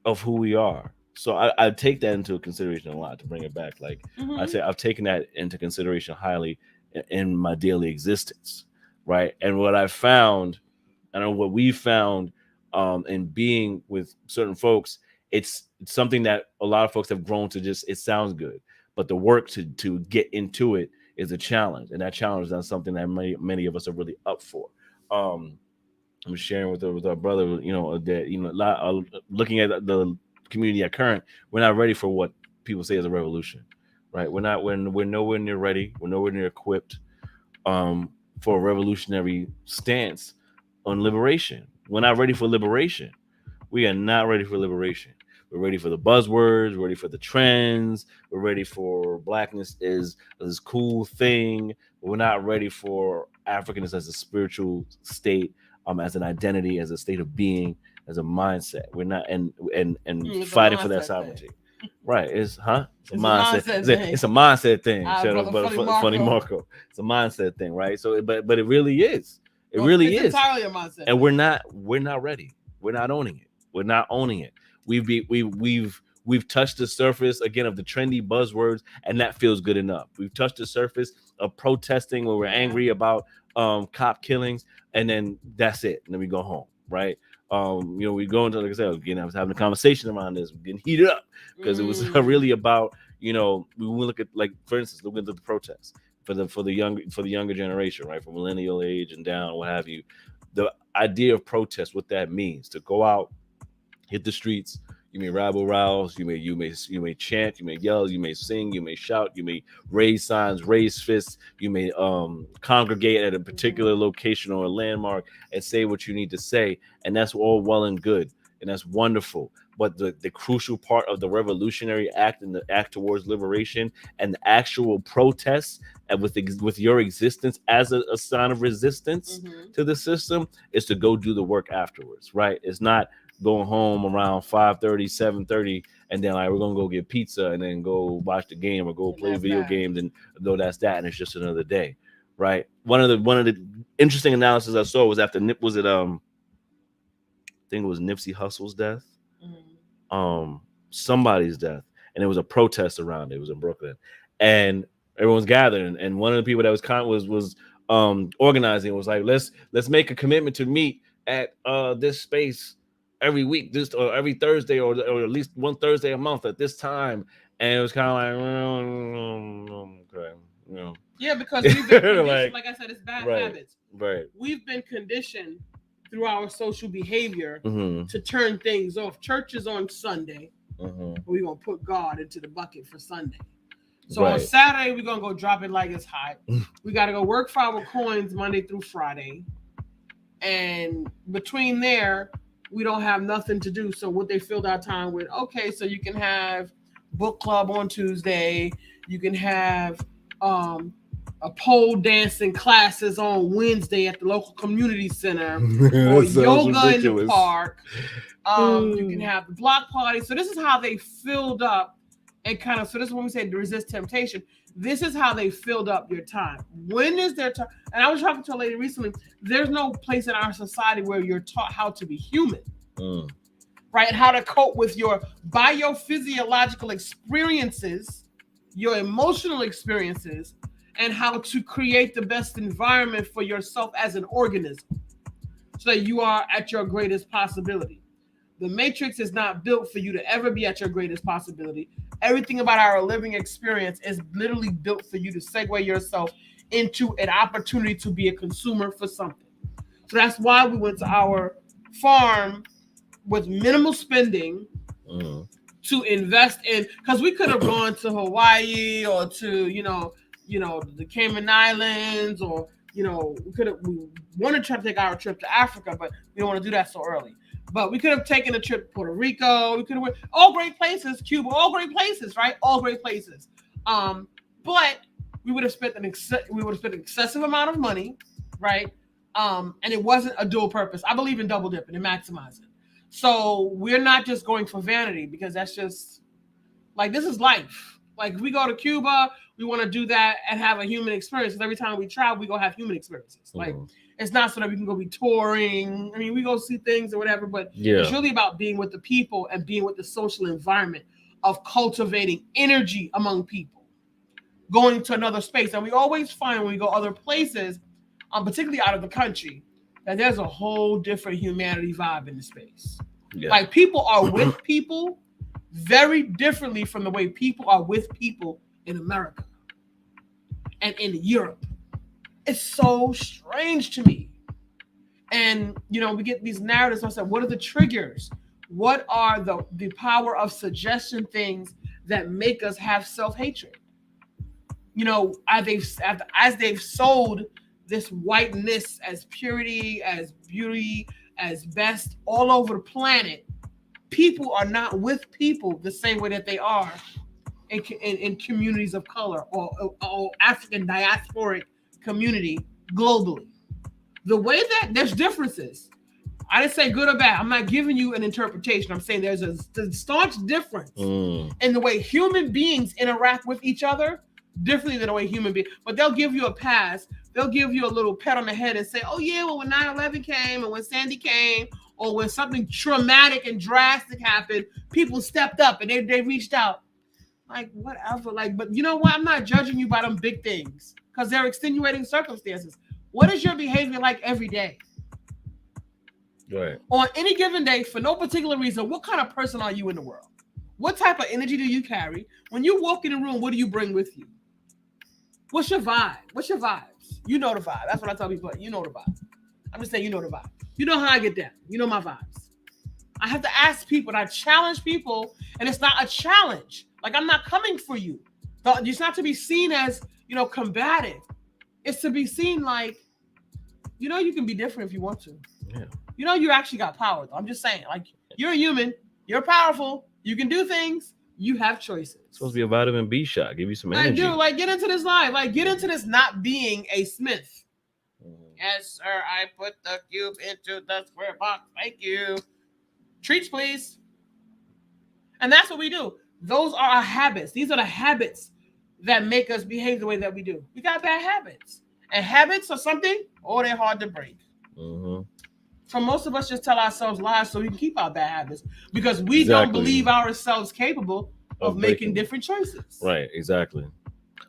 S3: of who we are. So I take that into consideration a lot, to bring it back. Like I say, I've taken that into consideration highly in my daily existence, right? And what I found, what we found in being with certain folks, it's something that a lot of folks have grown to just, it sounds good, but the work to get into it is a challenge, and that challenge is not something that many of us are really up for. I'm sharing with our brother, that looking at the community at current, we're not ready for what people say is a revolution, right? We're nowhere near ready. We're nowhere near equipped for a revolutionary stance on liberation. We're not ready for liberation. We are not ready for liberation. We're ready for the buzzwords. We're ready for the trends. We're ready for blackness is this cool thing. But we're not ready for Africanness as a spiritual state, as an identity, as a state of being, as a mindset. We're not and fighting for that sovereignty. Right? It's a mindset. It's a mindset thing. Shut up, but funny Marco. It's a mindset thing, right? So, but it really is. It really is
S4: entirely a mindset.
S3: And we're not ready. We're not owning it. We're not owning it. We've touched the surface again of the trendy buzzwords, and that feels good enough. We've touched the surface of protesting where we're angry about cop killings, and then that's it. And then we go home, right? We go into, like I said, I was having a conversation around this, getting heated up because it was really about, we look at, like, for instance, look at the protests for the younger generation, right, from millennial age and down, what have you. The idea of protest, what that means, to go out, hit the streets. You may rabble rouse, you may chant, you may yell, you may sing, you may shout, you may raise signs, raise fists, you may congregate at a particular location or a landmark and say what you need to say, and that's all well and good, and that's wonderful. But the crucial part of the revolutionary act and the act towards liberation and the actual protests and with your existence as a sign of resistance to the system is to go do the work afterwards, right? It's not going home around 5:30, 7:30, and then we're gonna go get pizza and then go watch the game or go play video games, and no, that's that, and it's just another day, right? One of the interesting analysis I saw was after I think it was Nipsey Hussle's death, somebody's death, and it was a protest around it. It was in Brooklyn, and everyone's gathering, and one of the people that was organizing was like, let's make a commitment to meet at this space every week, or every Thursday, or at least one Thursday a month at this time. And it was kind of like, okay,
S4: Yeah, because we've been conditioned, like I said, it's bad habits.
S3: Right.
S4: We've been conditioned through our social behavior to turn things off. Church is on Sunday. We're going to put God into the bucket for Sunday. So on Saturday, we're going to go drop it like it's hot. We got to go work for our coins Monday through Friday. And between there, we don't have nothing to do. So what they filled our time with, okay, so you can have book club on Tuesday. You can have a pole dancing classes on Wednesday at the local community center, or yoga in the park. You can have the block party. So this is how they filled up and so this is when we say to resist temptation. This is how they filled up your time. When is their time? And I was talking to a lady recently. There's no place in our society where you're taught how to be human, right? How to cope with your biophysiological experiences, your emotional experiences, and how to create the best environment for yourself as an organism so that you are at your greatest possibility. The matrix is not built for you to ever be at your greatest possibility. Everything about our living experience is literally built for you to segue yourself into an opportunity to be a consumer for something. So that's why we went to our farm with minimal spending to invest in, because we could have gone to Hawaii or to, the Cayman Islands, or, we want to try to take our trip to Africa, but we don't want to do that so early. But we could have taken a trip to Puerto Rico. We could have went all great places, Cuba, all great places, right? All great places. But we would have spent an excessive amount of money, right? And it wasn't a dual purpose. I believe in double dipping and maximizing. So we're not just going for vanity, because that's just like, this is life. Like, if we go to Cuba, we want to do that and have a human experience. Because every time we travel, we go have human experiences. Like, it's not so that we can go be touring. I mean, we go see things or whatever, but it's really about being with the people and being with the social environment of cultivating energy among people, going to another space. And we always find when we go other places, particularly out of the country, that there's a whole different humanity vibe in the space. Yeah. Like, people are with people very differently from the way people are with people in America. and in Europe. It's so strange to me. And, we get these narratives. I said, what are the triggers? What are the power of suggestion things that make us have self-hatred? As they've sold this whiteness as purity, as beauty, as best all over the planet, people are not with people the same way that they are in communities of color or African diasporic community globally. The way that there's differences, I didn't say good or bad. I'm not giving you an interpretation. I'm saying there's a staunch difference in the way human beings interact with each other differently than the way human beings. But they'll give you a pass. They'll give you a little pat on the head and say, oh, yeah, well, when 9/11 came and when Sandy came or when something traumatic and drastic happened, people stepped up and they reached out. Like, whatever. Like, but you know what? I'm not judging you by them big things because they're extenuating circumstances. What is your behavior like every day?
S3: Right.
S4: On any given day, for no particular reason, what kind of person are you in the world? What type of energy do you carry? When you walk in the room, what do you bring with you? What's your vibe? What's your vibes? You know the vibe. That's what I tell people. You know the vibe. I'm just saying you know the vibe. You know how I get down. You know my vibes. I have to ask people, and I challenge people, and it's not a challenge. Like, I'm not coming for you. It's not to be seen as, combative. It's to be seen like, you can be different if you want to.
S3: Yeah.
S4: You actually got power, though. I'm just saying, like, you're a human. You're powerful. You can do things. You have choices.
S3: It's supposed to be a vitamin B shot. Give you some energy.
S4: Dude, get into this life. Get into this not being a Smith. Yes, sir. I put the cube into the square box. Thank you. Treats, please. And that's what we do. Those are our habits. These are the habits that make us behave the way that we do. We got bad habits. And habits are something, they're hard to break.
S3: Mm-hmm.
S4: So most of us just tell ourselves lies so we can keep our bad habits because we don't believe ourselves capable of making different choices.
S3: Right, exactly.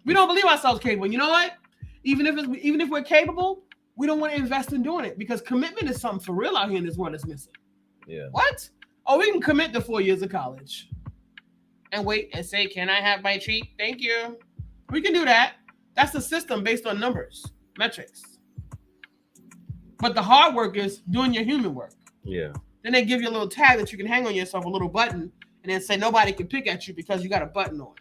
S4: We don't believe ourselves capable. You know what? Even if we're capable, we don't want to invest in doing it because commitment is something for real out here in this world that's missing.
S3: Yeah.
S4: What? Oh, we can commit to 4 years of college and wait and say, can I have my treat? Thank you. We can do that. That's the system based on numbers, metrics. But the hard work is doing your human work.
S3: Yeah.
S4: Then they give you a little tag that you can hang on yourself, a little button, and then say nobody can pick at you because you got a button on.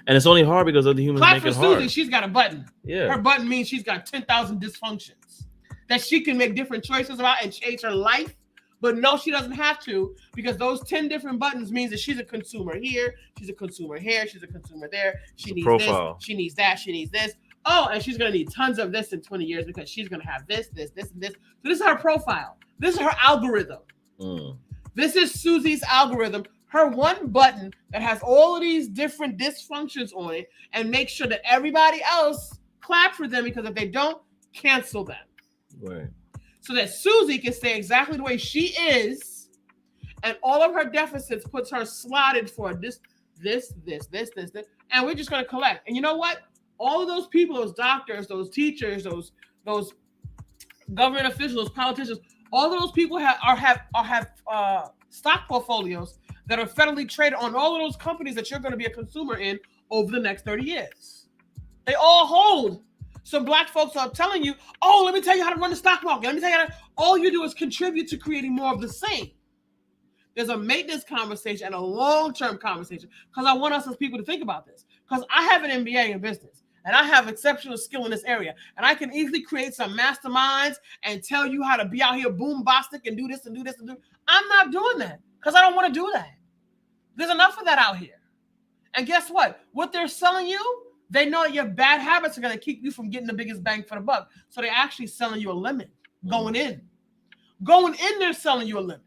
S3: And it's only hard because other humans make it hard.
S4: Susie, she's got a button.
S3: Yeah.
S4: Her button means she's got 10,000 dysfunctions that she can make different choices about and change her life. But no, she doesn't have to because those 10 different buttons means that she's a consumer here, she's a consumer here, she's a consumer there. She needs
S3: profile.
S4: This, she needs that, she needs this. Oh, and she's going to need tons of this in 20 years because she's going to have this, and this. So this is her profile. This is her algorithm. This is Susie's algorithm. Her one button that has all of these different dysfunctions on it and make sure that everybody else clap for them because if they don't, cancel them.
S3: Right.
S4: So that Susie can stay exactly the way she is and all of her deficits puts her slotted for this. And we're just going to collect. And you know what? All of those people, those doctors, those teachers, those government officials, those politicians, all of those people have stock portfolios that are federally traded on all of those companies that you're going to be a consumer in over the next 30 years. They all hold. So black folks are telling you, let me tell you how to run the stock market. Let me tell you all you do is contribute to creating more of the same. There's a maintenance conversation and a long-term conversation because I want us as people to think about this because I have an MBA in business. And I have exceptional skill in this area. And I can easily create some masterminds and tell you how to be out here boom-bastic and do this and do this and do. I'm not doing that because I don't want to do that. There's enough of that out here. And guess what? What they're selling you, they know your bad habits are going to keep you from getting the biggest bang for the buck. So they're actually selling you a limit going in. Going in, they're selling you a limit.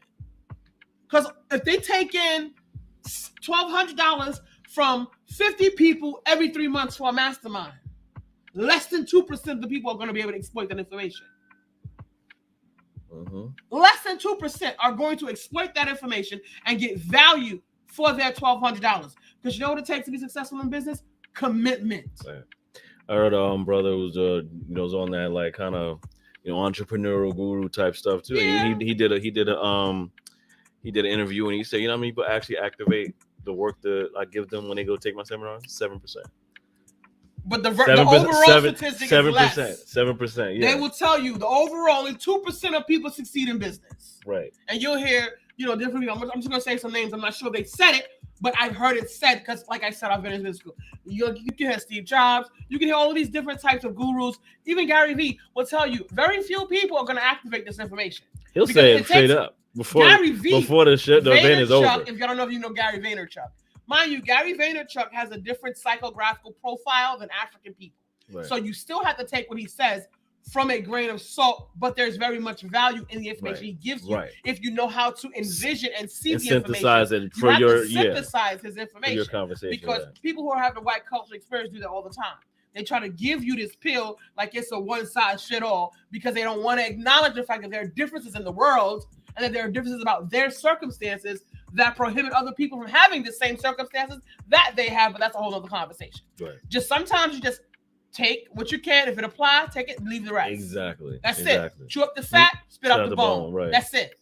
S4: Because if they take in $1,200 from 50 people every 3 months for a mastermind, less than 2% of the people are going to be able to exploit that information. Less than 2% are going to exploit that information and get value for their $1,200. Because you know what it takes to be successful in business? Commitment. Right.
S3: I heard brother was was on that like kind of entrepreneurial guru type stuff too. Yeah. He did an interview and he said, how many people actually activate the work that I give them when they go take my seminars? 7%.
S4: But the overall statistic is less.
S3: 7%. Yeah.
S4: They will tell you the overall only 2% of people succeed in business.
S3: Right.
S4: And you'll hear, different people. I'm just gonna say some names. I'm not sure they said it, but I've heard it said because, like I said, I've been in business school. You can hear Steve Jobs. You can hear all of these different types of gurus. Even Gary Vee will tell you very few people are going to activate this information.
S3: He'll say it straight up before the event is over.
S4: If y'all don't know if you know Gary Vaynerchuk. Mind you, Gary Vaynerchuk has a different psychographical profile than African people. Right. So you still have to take what he says from a grain of salt, but there's very much value in the information he gives you if you know how to envision and see the
S3: synthesize
S4: information.
S3: It for
S4: you
S3: your
S4: have to synthesize his information.
S3: Your conversation,
S4: because people who have the white cultural experience do that all the time. They try to give you this pill like it's a one-size-fits-all because they don't want to acknowledge the fact that there are differences in the world and that there are differences about their circumstances that prohibit other people from having the same circumstances that they have. But that's a whole other conversation. Right. Just sometimes you just take what you can. If it applies, take it, leave the rest.
S3: Exactly.
S4: That's it. Chew up the fat, spit out the bone. Right. That's it.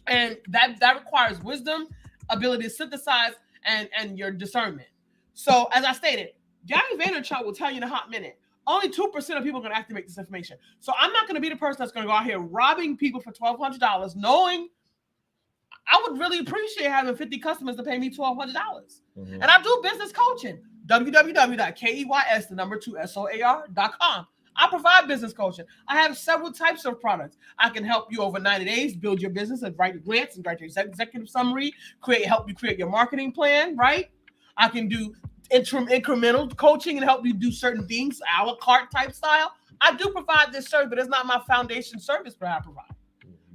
S4: And that requires wisdom, ability to synthesize, and your discernment. So as I stated, Gary Vaynerchuk will tell you in a hot minute, only 2% of people are going to activate this information. So I'm not going to be the person that's going to go out here robbing people for $1,200, knowing I would really appreciate having 50 customers to pay me $1,200. Mm-hmm. And I do business coaching. www.keys2soar.com. I provide business coaching. I have several types of products. I can help you over 90 days build your business and write your grants and write your executive summary, help you create your marketing plan, right? I can do incremental coaching and help you do certain things, a la carte type style. I do provide this service, but it's not my foundation service that I provide,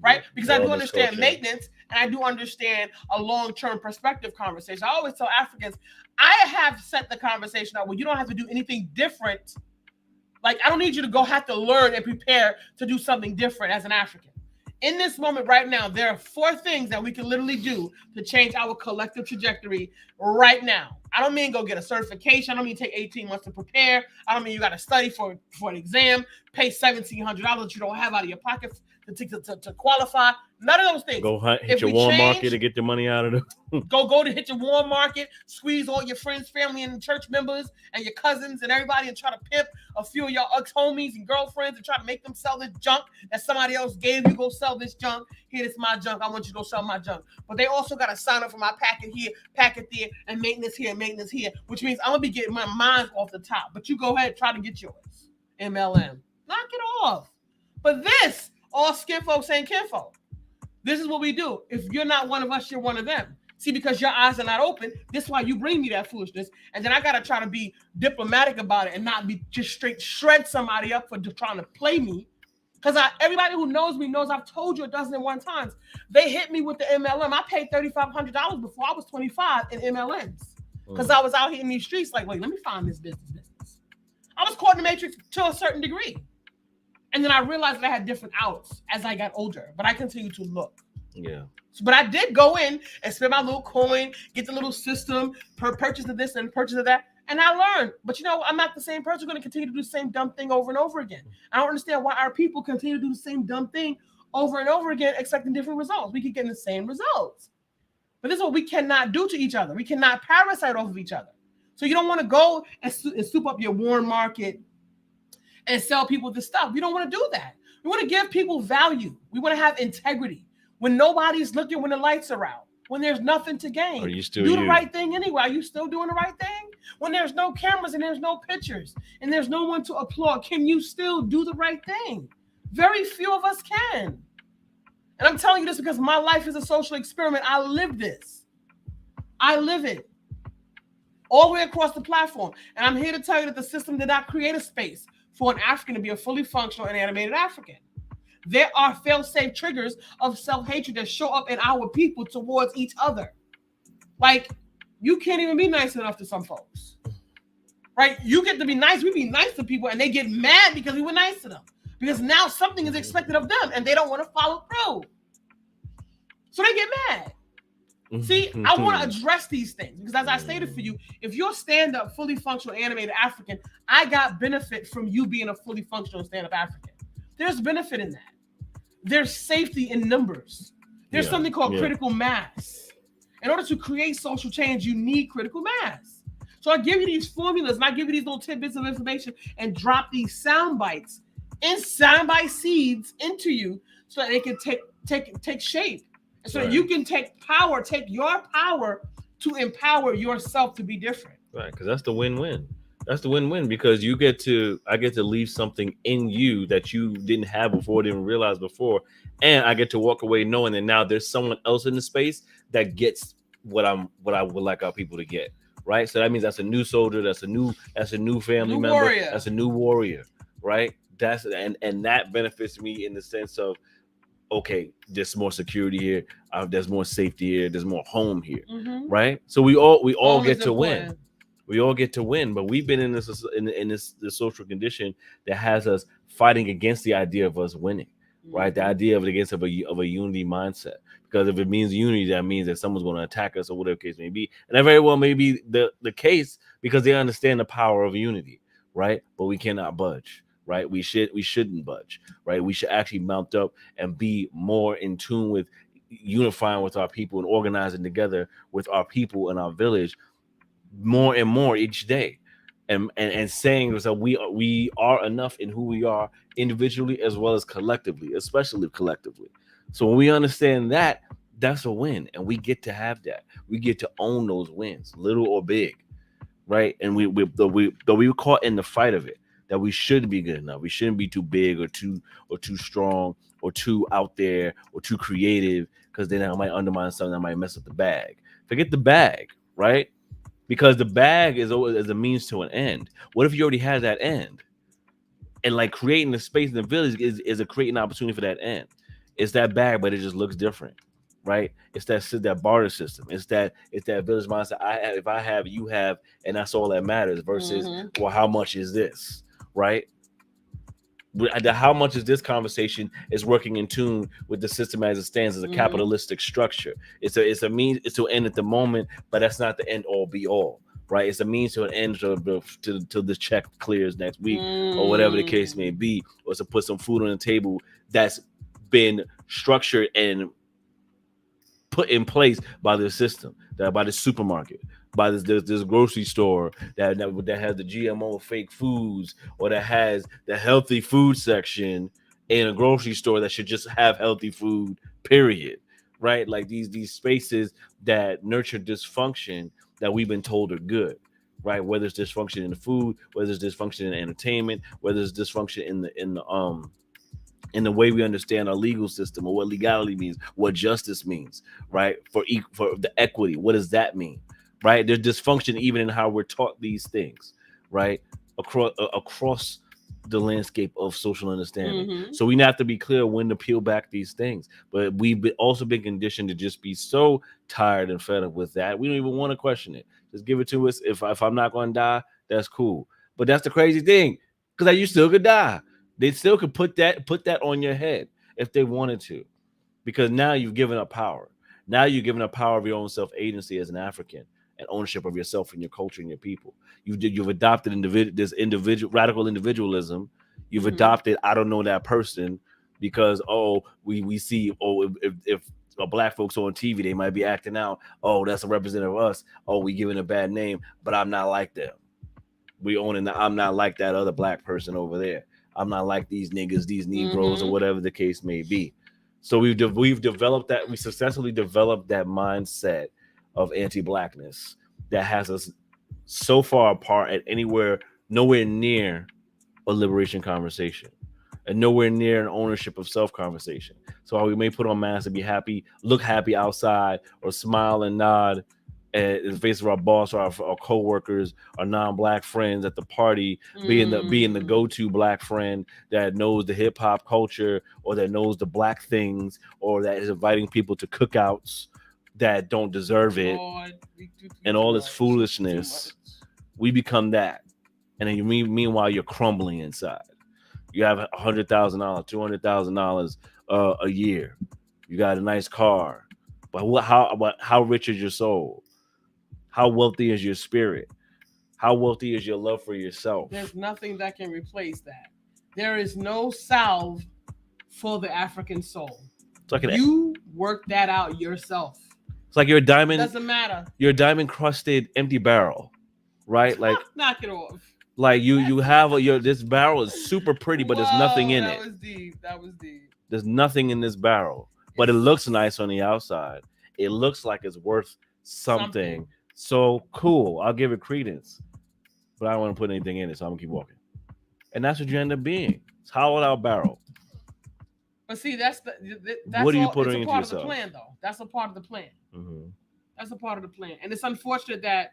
S4: right? Because I do understand maintenance and I do understand a long-term perspective conversation. I always tell Africans, I have set the conversation out where you don't have to do anything different. Like, I don't need you to have to learn and prepare to do something different as an African. In this moment right now, there are 4 things that we can literally do to change our collective trajectory right now. I don't mean go get a certification. I don't mean take 18 months to prepare. I don't mean you got to study for an exam, pay $1,700 that you don't have out of your pocket to qualify. None of those things.
S3: Go hit your warm market to get your money out of them.
S4: go to hit your warm market, squeeze all your friends, family, and church members and your cousins and everybody and try to pimp a few of your ex-homies and girlfriends and try to make them sell this junk that somebody else gave you. Go sell this junk. Here, this is my junk. I want you to go sell my junk. But they also got to sign up for my packet here, packet there, and maintenance here, which means I'm going to be getting my mind off the top. But you go ahead and try to get yours. MLM. Knock it off. But this, all skin folks ain't kinfolk. This is what we do. If you're not one of us, you're one of them. See, because your eyes are not open, this is why you bring me that foolishness. And then I got to try to be diplomatic about it and not be just straight shred somebody up for trying to play me. Because everybody who knows me knows I've told you 1,001 times. They hit me with the MLM. I paid $3,500 before I was 25 in MLMs. Because I was out here in these streets like, wait, let me find this business. I was caught in the matrix to a certain degree. And then I realized that I had different outs as I got older, but I continued to look.
S3: Yeah.
S4: But I did go in and spend my little coin, get the little system, purchase of this and purchase of that. And I learned. But I'm not the same person going to continue to do the same dumb thing over and over again. I don't understand why our people continue to do the same dumb thing over and over again, expecting different results. We keep getting the same results. But this is what we cannot do to each other. We cannot parasite off of each other. So you don't want to go and soup up your warm market and sell people this stuff. We don't want to do that. We want to give people value. We want to have integrity. When nobody's looking, when the lights are out, when there's nothing to gain, do the right thing anyway. Are you still doing the right thing? When there's no cameras and there's no pictures and there's no one to applaud, can you still do the right thing? Very few of us can. And I'm telling you this because my life is a social experiment. I live this. I live it. All the way across the platform. And I'm here to tell you that the system did not create a space for an African to be a fully functional and animated African. There are fail-safe triggers of self-hatred that show up in our people towards each other. Like, you can't even be nice enough to some folks. Right? You get to be nice. We be nice to people, and they get mad because we were nice to them. Because now something is expected of them, and they don't want to follow through. So they get mad. See, I want to address these things because as I stated for you, if you're stand-up, fully functional, animated African, I got benefit from you being a fully functional stand-up African. There's benefit in that. There's safety in numbers. There's something called critical mass. In order to create social change, you need critical mass. So I give you these formulas, and I give you these little tidbits of information, and drop these sound bites and soundbite seeds into you, so that they can take shape, so that you can take your power to empower yourself to be different.
S3: Right, because that's the win-win. That's the win-win, because I get to leave something in you that you didn't have before, didn't realize before, and I get to walk away knowing that now there's someone else in the space that gets what I would like our people to get. Right, so that means that's a new soldier, that's a new family member,
S4: warrior.
S3: That's a new warrior. Right, that's and that benefits me in the sense of, okay, there's more security here, there's more safety here, there's more home here. Right, so we all get to win. We all get to win, but we've been in this social condition that has us fighting against the idea of us winning, right? The idea of a unity mindset, because if it means unity, that means that someone's going to attack us or whatever the case may be, and that very well may be the case, because they understand the power of unity, right? But we cannot budge, right? We shouldn't budge, right? We should actually mount up and be more in tune with unifying with our people and organizing together with our people in our village more and more each day, and saying that we are enough in who we are individually as well as collectively, especially collectively. So when we understand that, that's a win, and we get to have that. We get to own those wins, little or big, right? And we were caught in the fight of it, that we shouldn't be good enough. We shouldn't be too big or too strong or too out there or too creative, because then that might undermine something, that might mess up the bag. Forget the bag, right? Because the bag is always as a means to an end. What if you already had that end? And like creating the space in the village is a creating opportunity for that end. It's that bag, but it just looks different, right? It's that barter system. It's that village mindset. If I have, you have, and that's all that matters. Versus, well, how much is this, right? How much is this conversation is working in tune with the system as it stands as a capitalistic structure. It's a means, it's to end at the moment, but that's not the end all be all, right? It's a means to an end till the check clears next week or whatever the case may be, or to put some food on the table that's been structured and put in place by the system, by the supermarket, by this grocery store that has the GMO fake foods, or that has the healthy food section in a grocery store that should just have healthy food, period. Right? Like these spaces that nurture dysfunction that we've been told are good, right? Whether it's dysfunction in the food, whether it's dysfunction in entertainment, whether it's dysfunction in the way we understand our legal system, or what legality means, what justice means, right? For the equity, what does that mean, right? There's dysfunction even in how we're taught these things, right? Across the landscape of social understanding. So we have to be clear when to peel back these things. But we've also been conditioned to just be so tired and fed up with that. We don't even want to question it. Just give it to us. If I'm not going to die, that's cool. But that's the crazy thing, because you still could die. They still could put that on your head if they wanted to, because now you've given up power. Now you've given up power of your own self-agency as an African, and ownership of yourself and your culture and your people. You've adopted radical individualism. You've adopted, I don't know that person, because we see if black folks on TV, they might be acting out. Oh, that's a representative of us. Oh, we giving a bad name, but I'm not like them. We owning that. I'm not like that other black person over there. I'm not like these niggas, these Negroes, or whatever the case may be. So we've developed that. We successfully developed that mindset of anti-blackness that has us so far apart at nowhere near a liberation conversation, and nowhere near an ownership of self conversation. So while we may put on masks and be happy, look happy outside, or smile and nod in the face of our boss or our co-workers, our non-black friends at the party, being the go-to black friend that knows the hip-hop culture, or that knows the black things, or that is inviting people to cookouts that don't deserve it, and all this foolishness, we become that. And then meanwhile, you're crumbling inside. You have $100,000, $200,000 a year. You got a nice car, but how rich is your soul? How wealthy is your spirit? How wealthy is your love for yourself?
S4: There's nothing that can replace that. There is no salve for the African soul.
S3: It's like
S4: you work that out yourself.
S3: It's like you're a diamond.
S4: Doesn't matter.
S3: You're a diamond crusted empty barrel, right? Like
S4: knock it off.
S3: you have this barrel is super pretty, but there's nothing in it.
S4: That was deep. That was deep.
S3: There's nothing in this barrel, but it looks nice on the outside. It looks like it's worth something. So cool. I'll give it credence, but I don't want to put anything in it, so I'm gonna keep walking. And that's what you end up being. It's hollowed out barrel.
S4: But see, that's
S3: what do you put into
S4: part
S3: yourself?
S4: Of the plan, though. That's a part of the plan.
S3: Mm-hmm.
S4: That's a part of the plan, and it's unfortunate that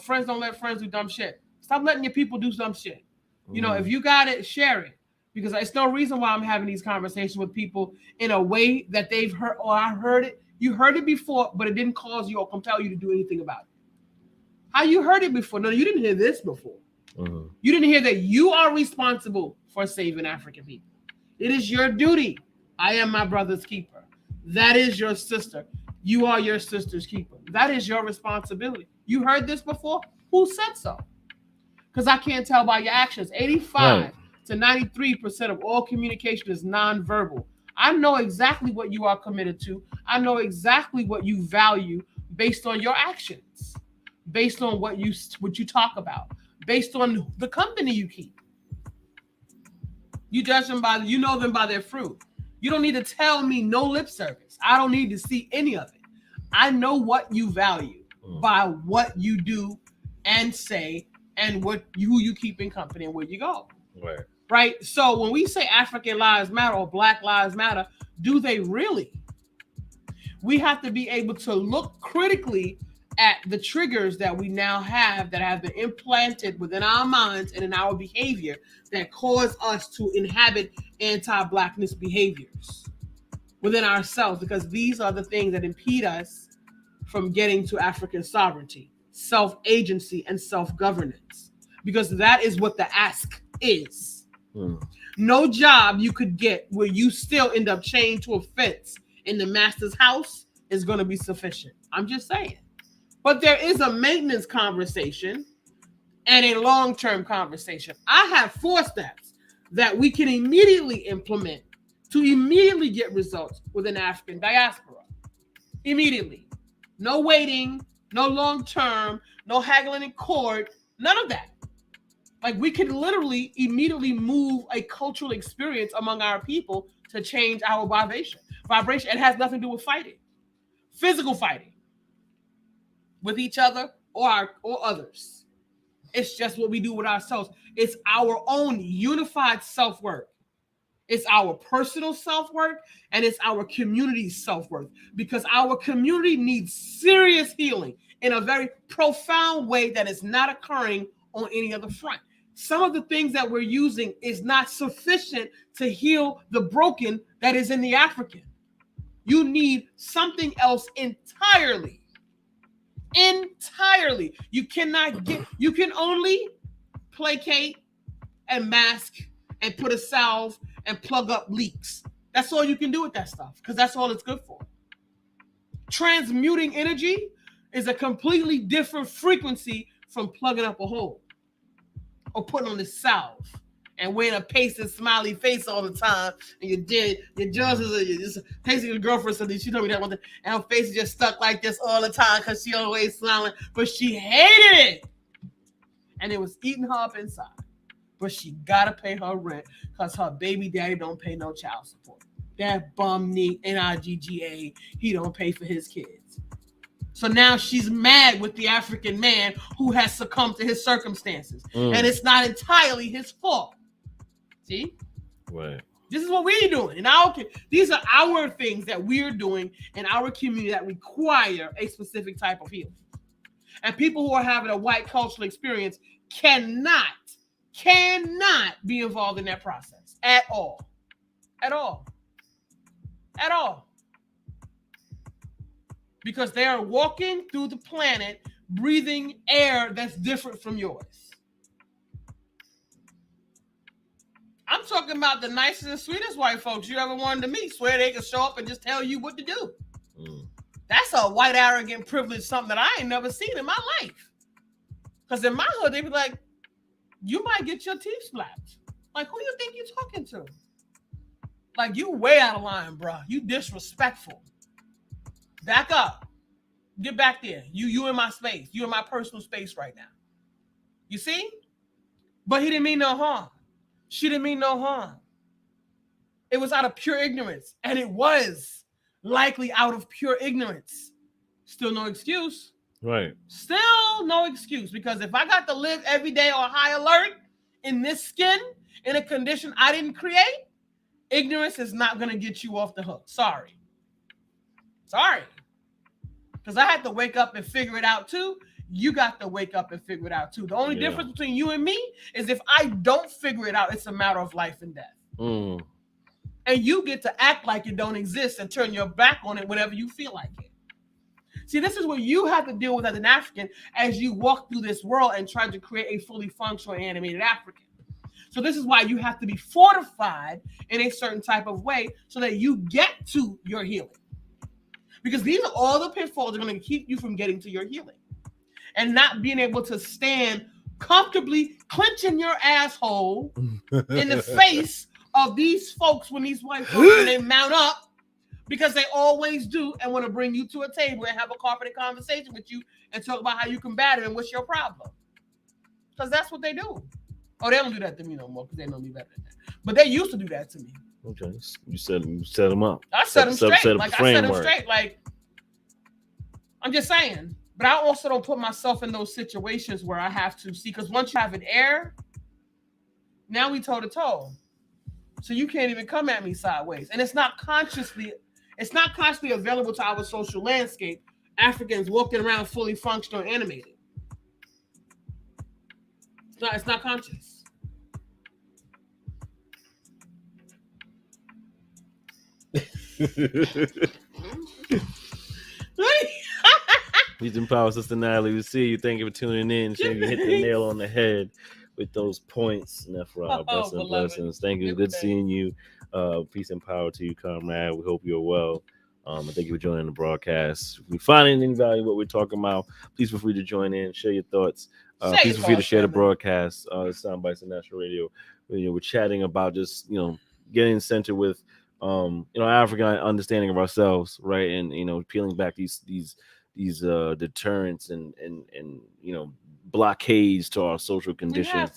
S4: friends don't let friends do dumb shit. Stop letting your people do dumb shit. If you got it, share it, because it's no reason why I'm having these conversations with people in a way that they've heard or I heard it. You heard it before, but it didn't cause you or compel you to do anything about it. How you heard it before? No, you didn't hear this before. Mm-hmm. You didn't hear that you are responsible for saving African people. It is your duty. I am my brother's keeper. That is your sister. You are your sister's keeper. That is your responsibility. You heard this before? Who said so? Because I can't tell by your actions. 85 to 93% of all communication is nonverbal. I know exactly what you are committed to. I know exactly what you value based on your actions, based on what you talk about, based on the company you keep. You judge them you know them by their fruit. You don't need to tell me no lip service. I don't need to see any of it. I know what you value by what you do and say and who you keep in company and where you go. Right? So when we say African lives matter or Black lives matter, do they really? We have to be able to look critically at the triggers that we now have that have been implanted within our minds and in our behavior that cause us to inhabit anti-Blackness behaviors within ourselves, because these are the things that impede us from getting to African sovereignty, self-agency, and self-governance, because that is what the ask is. No job you could get where you still end up chained to a fence in the master's house is going to be sufficient. I'm just saying. But there is a maintenance conversation and a long-term conversation. I have 4 steps that we can immediately implement to immediately get results within African diaspora. Immediately. No waiting, no long-term, no haggling in court, none of that. Like, we can literally immediately move a cultural experience among our people to change our vibration. It has nothing to do with fighting. Physical fighting. With each other or others. It's just what we do with ourselves. It's our own unified self-worth. It's our personal self-worth and it's our community's self-worth, because our community needs serious healing in a very profound way that is not occurring on any other front. Some of the things that we're using is not sufficient to heal the broken that is in the African. You need something else entirely. You can only placate and mask and put a salve and plug up leaks. That's all you can do with that stuff, because that's all it's good for. Transmuting energy is a completely different frequency from plugging up a hole or putting on the salve and wearing a pasted smiley face all the time, and your jaws is just pasting your girlfriend something. She told me that one thing, and her face is just stuck like this all the time because she always smiling, but she hated it, and it was eating her up inside. But she gotta pay her rent because her baby daddy don't pay no child support. That bum NIGGA, he don't pay for his kids. So now she's mad with the African man who has succumbed to his circumstances, and it's not entirely his fault. See?
S3: Right.
S4: This is what we're doing. These are our things that we're doing in our community that require a specific type of healing. And people who are having a white cultural experience cannot be involved in that process at all. Because they are walking through the planet, breathing air that's different from yours. I'm talking about the nicest and sweetest white folks you ever wanted to meet. Swear they can show up and just tell you what to do. That's a white, arrogant privilege, something that I ain't never seen in my life. Because in my hood, they be like, you might get your teeth slapped. Like, who you think you're talking to? Like, you way out of line, bro. You disrespectful. Back up. Get back there. You in my space. You in my personal space right now. You see? But he didn't mean no harm. She didn't mean no harm. It was out of pure ignorance. And it was likely out of pure ignorance. Still no excuse.
S3: Right.
S4: Still no excuse. Because if I got to live every day on high alert in this skin, in a condition I didn't create, ignorance is not going to get you off the hook. Sorry. Because I had to wake up and figure it out too. You got to wake up and figure it out too. The only difference between you and me is if I don't figure it out, it's a matter of life and death.
S3: Mm.
S4: And you get to act like it don't exist and turn your back on it whenever you feel like it. See, this is what you have to deal with as an African as you walk through this world and try to create a fully functional animated African. So this is why you have to be fortified in a certain type of way so that you get to your healing. Because these are all the pitfalls that are going to keep you from getting to your healing. And not being able to stand comfortably, clenching your asshole in the face of these folks when these white folks, when they mount up, because they always do, and want to bring you to a table and have a carpeted conversation with you and talk about how you combat it and what's your problem. Because that's what they do. Oh, they don't do that to me no more because they know me better than that. But they used to do that to me.
S3: Okay, you set them up.
S4: I set them straight. Like, I'm just saying. But I also don't put myself in those situations where I have to see, because once you have an air, now we toe to toe. So you can't even come at me sideways. And it's not consciously available to our social landscape. Africans walking around fully functional and animated. It's not conscious.
S3: Peace and power, Sister Natalie. We see you. Thank you for tuning in. Sure, you hit the nail on the head with those points. Nephra, blessings. Thank you. Good seeing you. Peace and power to you, comrade. We hope you're well. And thank you for joining the broadcast. If you find any value in what we're talking about, please feel free to join in, share your thoughts. Please feel free to share the broadcast. Soundbytes and National Radio. We're chatting about just getting centered with African understanding of ourselves, right? And peeling back these deterrents and blockades to our social condition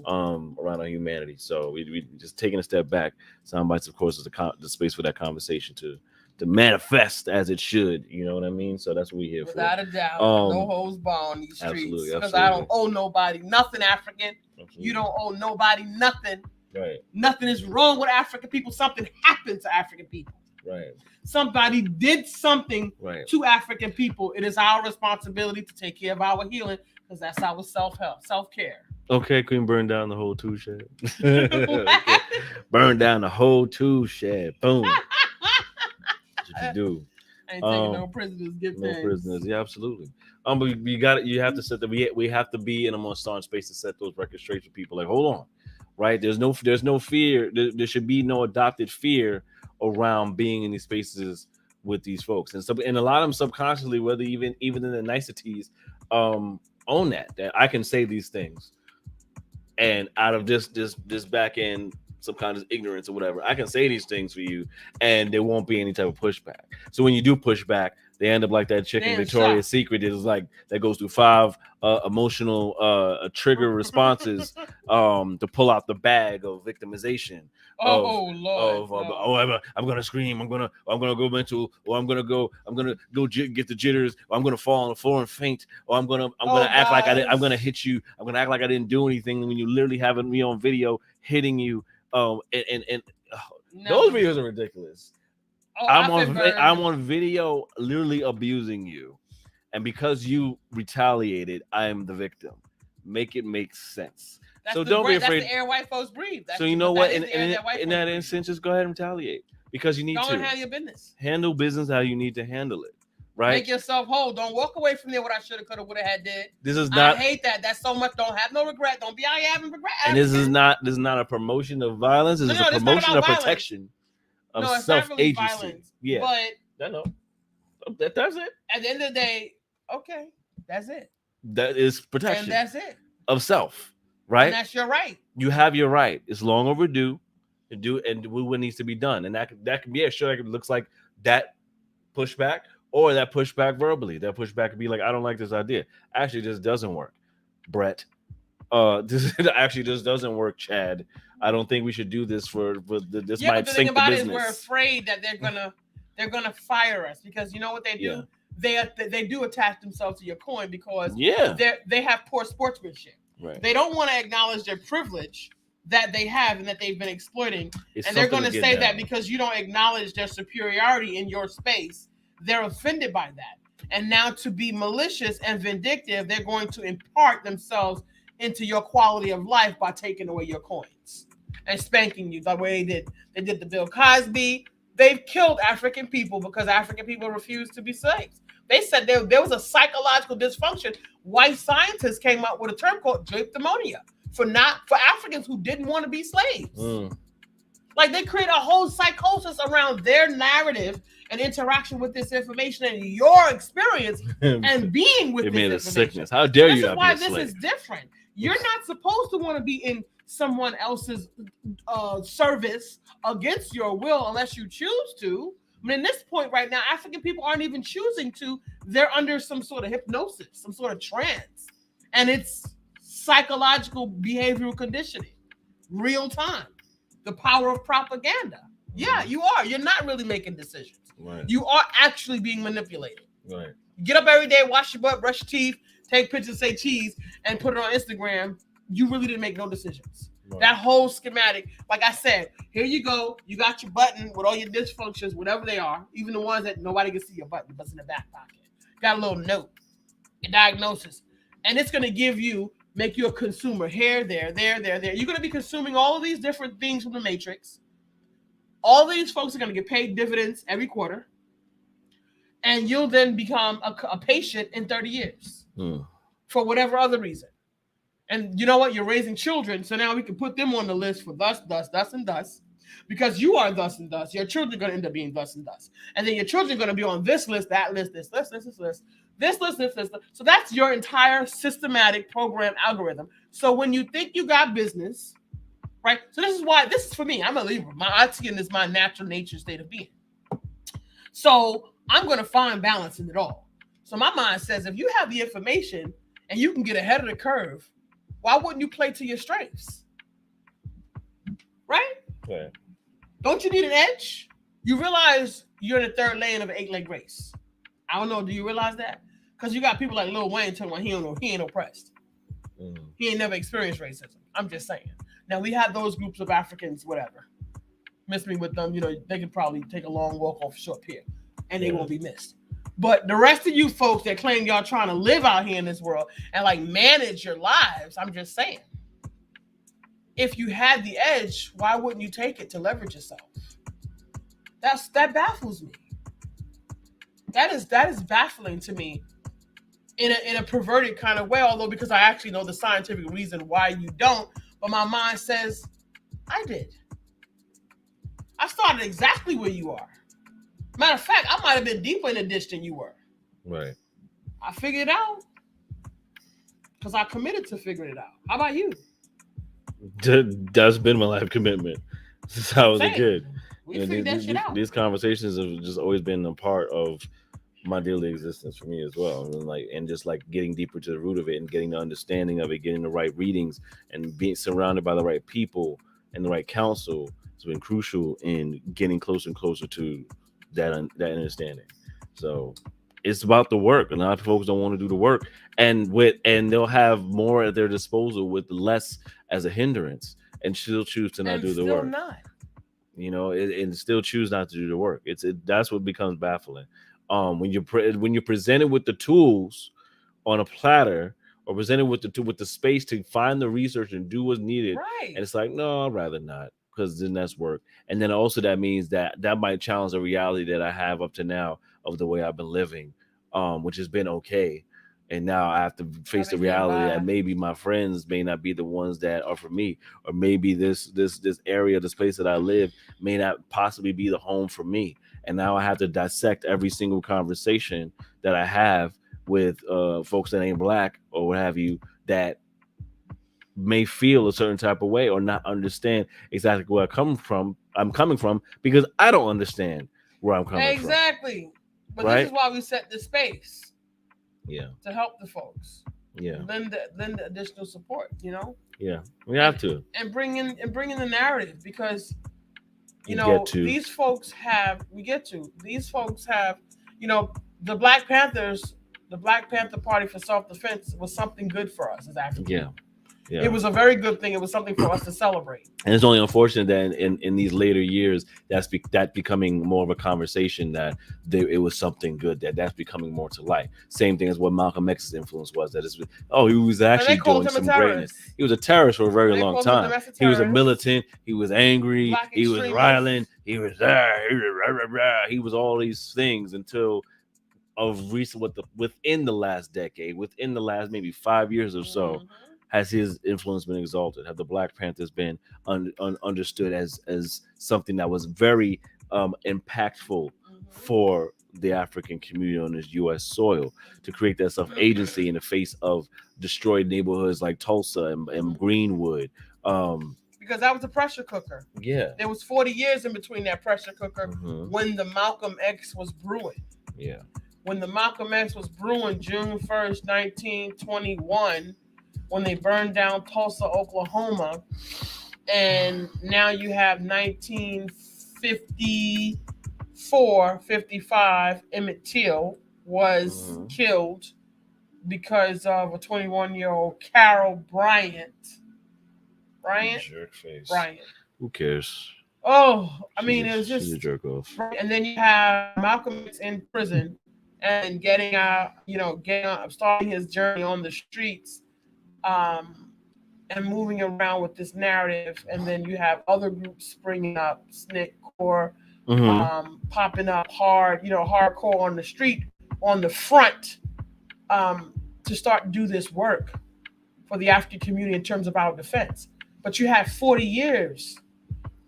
S3: around our humanity. So we just taking a step back. Soundbytes, of course, is the space for that conversation to manifest as it should. You know what I mean? So that's what we're here
S4: Without
S3: for.
S4: Without a doubt. No holds barred on these streets. Because I don't owe nobody nothing, African. Absolutely. You don't owe nobody nothing.
S3: Right.
S4: Nothing is wrong with African people. Something happened to African people.
S3: Right.
S4: Somebody did something to African people. It is our responsibility to take care of our healing, because that's our self-help, self-care.
S3: Okay, couldn't burn down the whole tool shed. Okay. Burn down the whole tool shed. Boom. That's what you do.
S4: Ain't taking no prisoners. Get
S3: no prisoners. Yeah, absolutely. But you have to set that. We have to be in a more staunch space to set those records straight for people. Like, hold on, right? There's no fear. There should be no adopted fear around being in these spaces with these folks, and a lot of them subconsciously, whether even in the niceties, own that I can say these things, and out of this back end subconscious ignorance or whatever, I can say these things for you, and there won't be any type of pushback. So when you do push back, they end up like that chick in Victoria's Secret. It is like that goes through 5 emotional trigger responses to pull out the bag of victimization. I'm gonna scream. I'm gonna go mental, or I'm gonna go get the jitters, or I'm gonna fall on the floor and faint, or I'm gonna act like I'm gonna hit you. I'm gonna act like I didn't do anything when you literally have me on video hitting you. Those videos are ridiculous. I'm on video literally abusing you, and because you retaliated, I am the victim. Make it make sense. Don't be afraid.
S4: That's the air white folks breathe.
S3: So you know what? In that instance, just go ahead and retaliate, because you need to.
S4: Don't handle your business.
S3: Handle business how you need to handle it. Right.
S4: Make yourself whole. Don't walk away from there what I should have, could have, would have had did.
S3: This is not.
S4: I hate that. That's so much. Don't have no regret. Don't be out here having regret.
S3: And this is not a promotion of violence. This is a promotion of protection of self-agency. Really, yeah.
S4: But
S3: that's it.
S4: At the end of the day, okay, that's it.
S3: That is protection.
S4: And that's it.
S3: Of self. Right.
S4: And that's your right.
S3: You have your right. It's long overdue to do what needs to be done. And that can be it looks like that pushback. Or that pushback verbally. That pushback could be like, I don't like this idea. Actually, this doesn't work, Brett. This actually just doesn't work, Chad. I don't think we should do this this
S4: Yeah,
S3: might
S4: but the thing
S3: sink the
S4: about it is
S3: business.
S4: we're afraid that they're gonna fire us because you know what they do?
S3: Yeah.
S4: They do attach themselves to your coin because
S3: Yeah.
S4: they have poor sportsmanship.
S3: Right.
S4: They don't want to acknowledge their privilege that they have and that they've been exploiting.
S3: It's
S4: and they're going to
S3: something
S4: say
S3: get
S4: that
S3: down.
S4: because you don't acknowledge their superiority in your space, they're offended by that. And now to be malicious and vindictive, they're going to impart themselves into your quality of life by taking away your coins and spanking you the way they did the Bill Cosby. They've killed African people because African people refused to be slaves. They said there was a psychological dysfunction. White scientists came up with a term called drapedemonia for Africans who didn't want to be slaves. Like they create a whole psychosis around their narrative and interaction with this information and your experience and being with
S3: it
S4: this
S3: made a
S4: information.
S3: sickness. How dare
S4: This
S3: you
S4: is
S3: not
S4: why
S3: be a
S4: this
S3: slave?
S4: is different. You're not supposed to want to be in someone else's service against your will unless you choose to. I mean, at this point right now, African people aren't even choosing to. They're under some sort of hypnosis, some sort of trance. And it's psychological behavioral conditioning, real time. The power of propaganda. Yeah, you are. You're not really making decisions.
S3: Right.
S4: You are actually being manipulated.
S3: Right.
S4: Get up every day, wash your butt, brush your teeth, take pictures, say cheese, and put it on Instagram. You really didn't make no decisions. Right. That whole schematic, like I said, here you go. You got your button with all your dysfunctions, whatever they are, even the ones that nobody can see your button, but it's in the back pocket. Got a little note, a diagnosis, and it's going to make you a consumer here, there. You're going to be consuming all of these different things from the Matrix. All these folks are going to get paid dividends every quarter, and you'll then become a patient in 30 years for whatever other reason. And you know what? You're raising children, so now we can put them on the list for thus, and thus, because you are thus and thus. Your children are going to end up being thus and thus. And then your children are going to be on this list, that list, this list. So that's your entire systematic program algorithm. So when you think you got business, right? So this is for me. I'm a Libra. I see it as my natural nature state of being. So I'm going to find balance in it all. So my mind says, if you have the information and you can get ahead of the curve, why wouldn't you play to your strengths? Right?
S3: Okay. Don't
S4: you need an edge? You realize you're in the third lane of an 8-leg race. I don't know. Do you realize that? Because you got people like Lil Wayne telling me he ain't oppressed. He ain't never experienced racism. I'm just saying. Now we have those groups of Africans, whatever. Miss me with them, they can probably take a long walk off a short pier and they won't be missed. But the rest of you folks that claim y'all trying to live out here in this world and like manage your lives, I'm just saying, if you had the edge, why wouldn't you take it to leverage yourself? That baffles me. That is baffling to me in a perverted kind of way, although because I actually know the scientific reason why you don't, but my mind says, I did. I started exactly where you are. Matter of fact, I might have been deeper in the ditch than you were.
S3: Right.
S4: I figured it out because I committed to figuring it out. How about you?
S3: That's been my life commitment since I was a kid.
S4: We figured that shit out.
S3: These conversations have just always been a part of my daily existence for me as well, and just getting deeper to the root of it and getting the understanding of it, getting the right readings, and being surrounded by the right people and the right counsel has been crucial in getting closer and closer to that understanding. So it's about the work. A lot of folks don't want to do the work, and they'll have more at their disposal with less as a hindrance, and still choose to not do the work. And still choose not to do the work. That's what becomes baffling. When you're presented with the tools on a platter, or presented with the space to find the research and do what's needed,
S4: right?
S3: And it's like, no, I'd rather not, because then that's work. And then also that means that might challenge the reality that I have up to now of the way I've been living, which has been okay. And now I have to face the reality that maybe my friends may not be the ones that are for me, or maybe this area, this place that I live may not possibly be the home for me. And now I have to dissect every single conversation that I have with folks that ain't black or what have you, that may feel a certain type of way or not understand exactly where I'm coming from, because I don't understand where I'm coming from.
S4: Exactly. But
S3: right?
S4: This is why we set the space.
S3: Yeah.
S4: To help the folks.
S3: Yeah.
S4: lend the additional support,
S3: Yeah. We have to.
S4: and bring in the narrative, because
S3: We get to.
S4: these folks have you know the Black Panthers, the Black Panther Party for self-defense was something good for us as Africans.
S3: Yeah. Yeah.
S4: It was a very good thing. It was something for us to celebrate.
S3: And it's only unfortunate that in these later years, that becoming more of a conversation, that it was something good, that's becoming more to light. Same thing as what Malcolm X's influence was. That is, he was actually doing some greatness. He was a terrorist for a very long time. He was a militant. He was angry.
S4: Black
S3: he was
S4: extremist.
S3: violent. He was there. He was all these things until of recent, within the last decade, within the last maybe 5 years or so.
S4: Mhm.
S3: Has his influence been exalted? Have the Black Panthers been understood as something that was very impactful for the African community on this U.S. soil, to create that self-agency in the face of destroyed neighborhoods like Tulsa and Greenwood?
S4: Because that was a pressure cooker.
S3: Yeah.
S4: There was 40 years in between that pressure cooker
S3: Mhm.
S4: when the Malcolm X was brewing.
S3: Yeah.
S4: When the Malcolm X was brewing, June 1st, 1921, when they burned down Tulsa, Oklahoma, and now you have 1954, 55, Emmett Till was killed because of a 21-year-old Carol Bryant.
S3: Jerk face.
S4: Bryant.
S3: Who cares?
S4: Oh, I mean, it was just
S3: she's a jerk off.
S4: And then you have Malcolm X in prison and getting out, starting his journey on the streets, and moving around with this narrative. And then you have other groups springing up, SNCC Corps, popping up hardcore on the street, on the front, to start to do this work for the African community in terms of our defense. But you have 40 years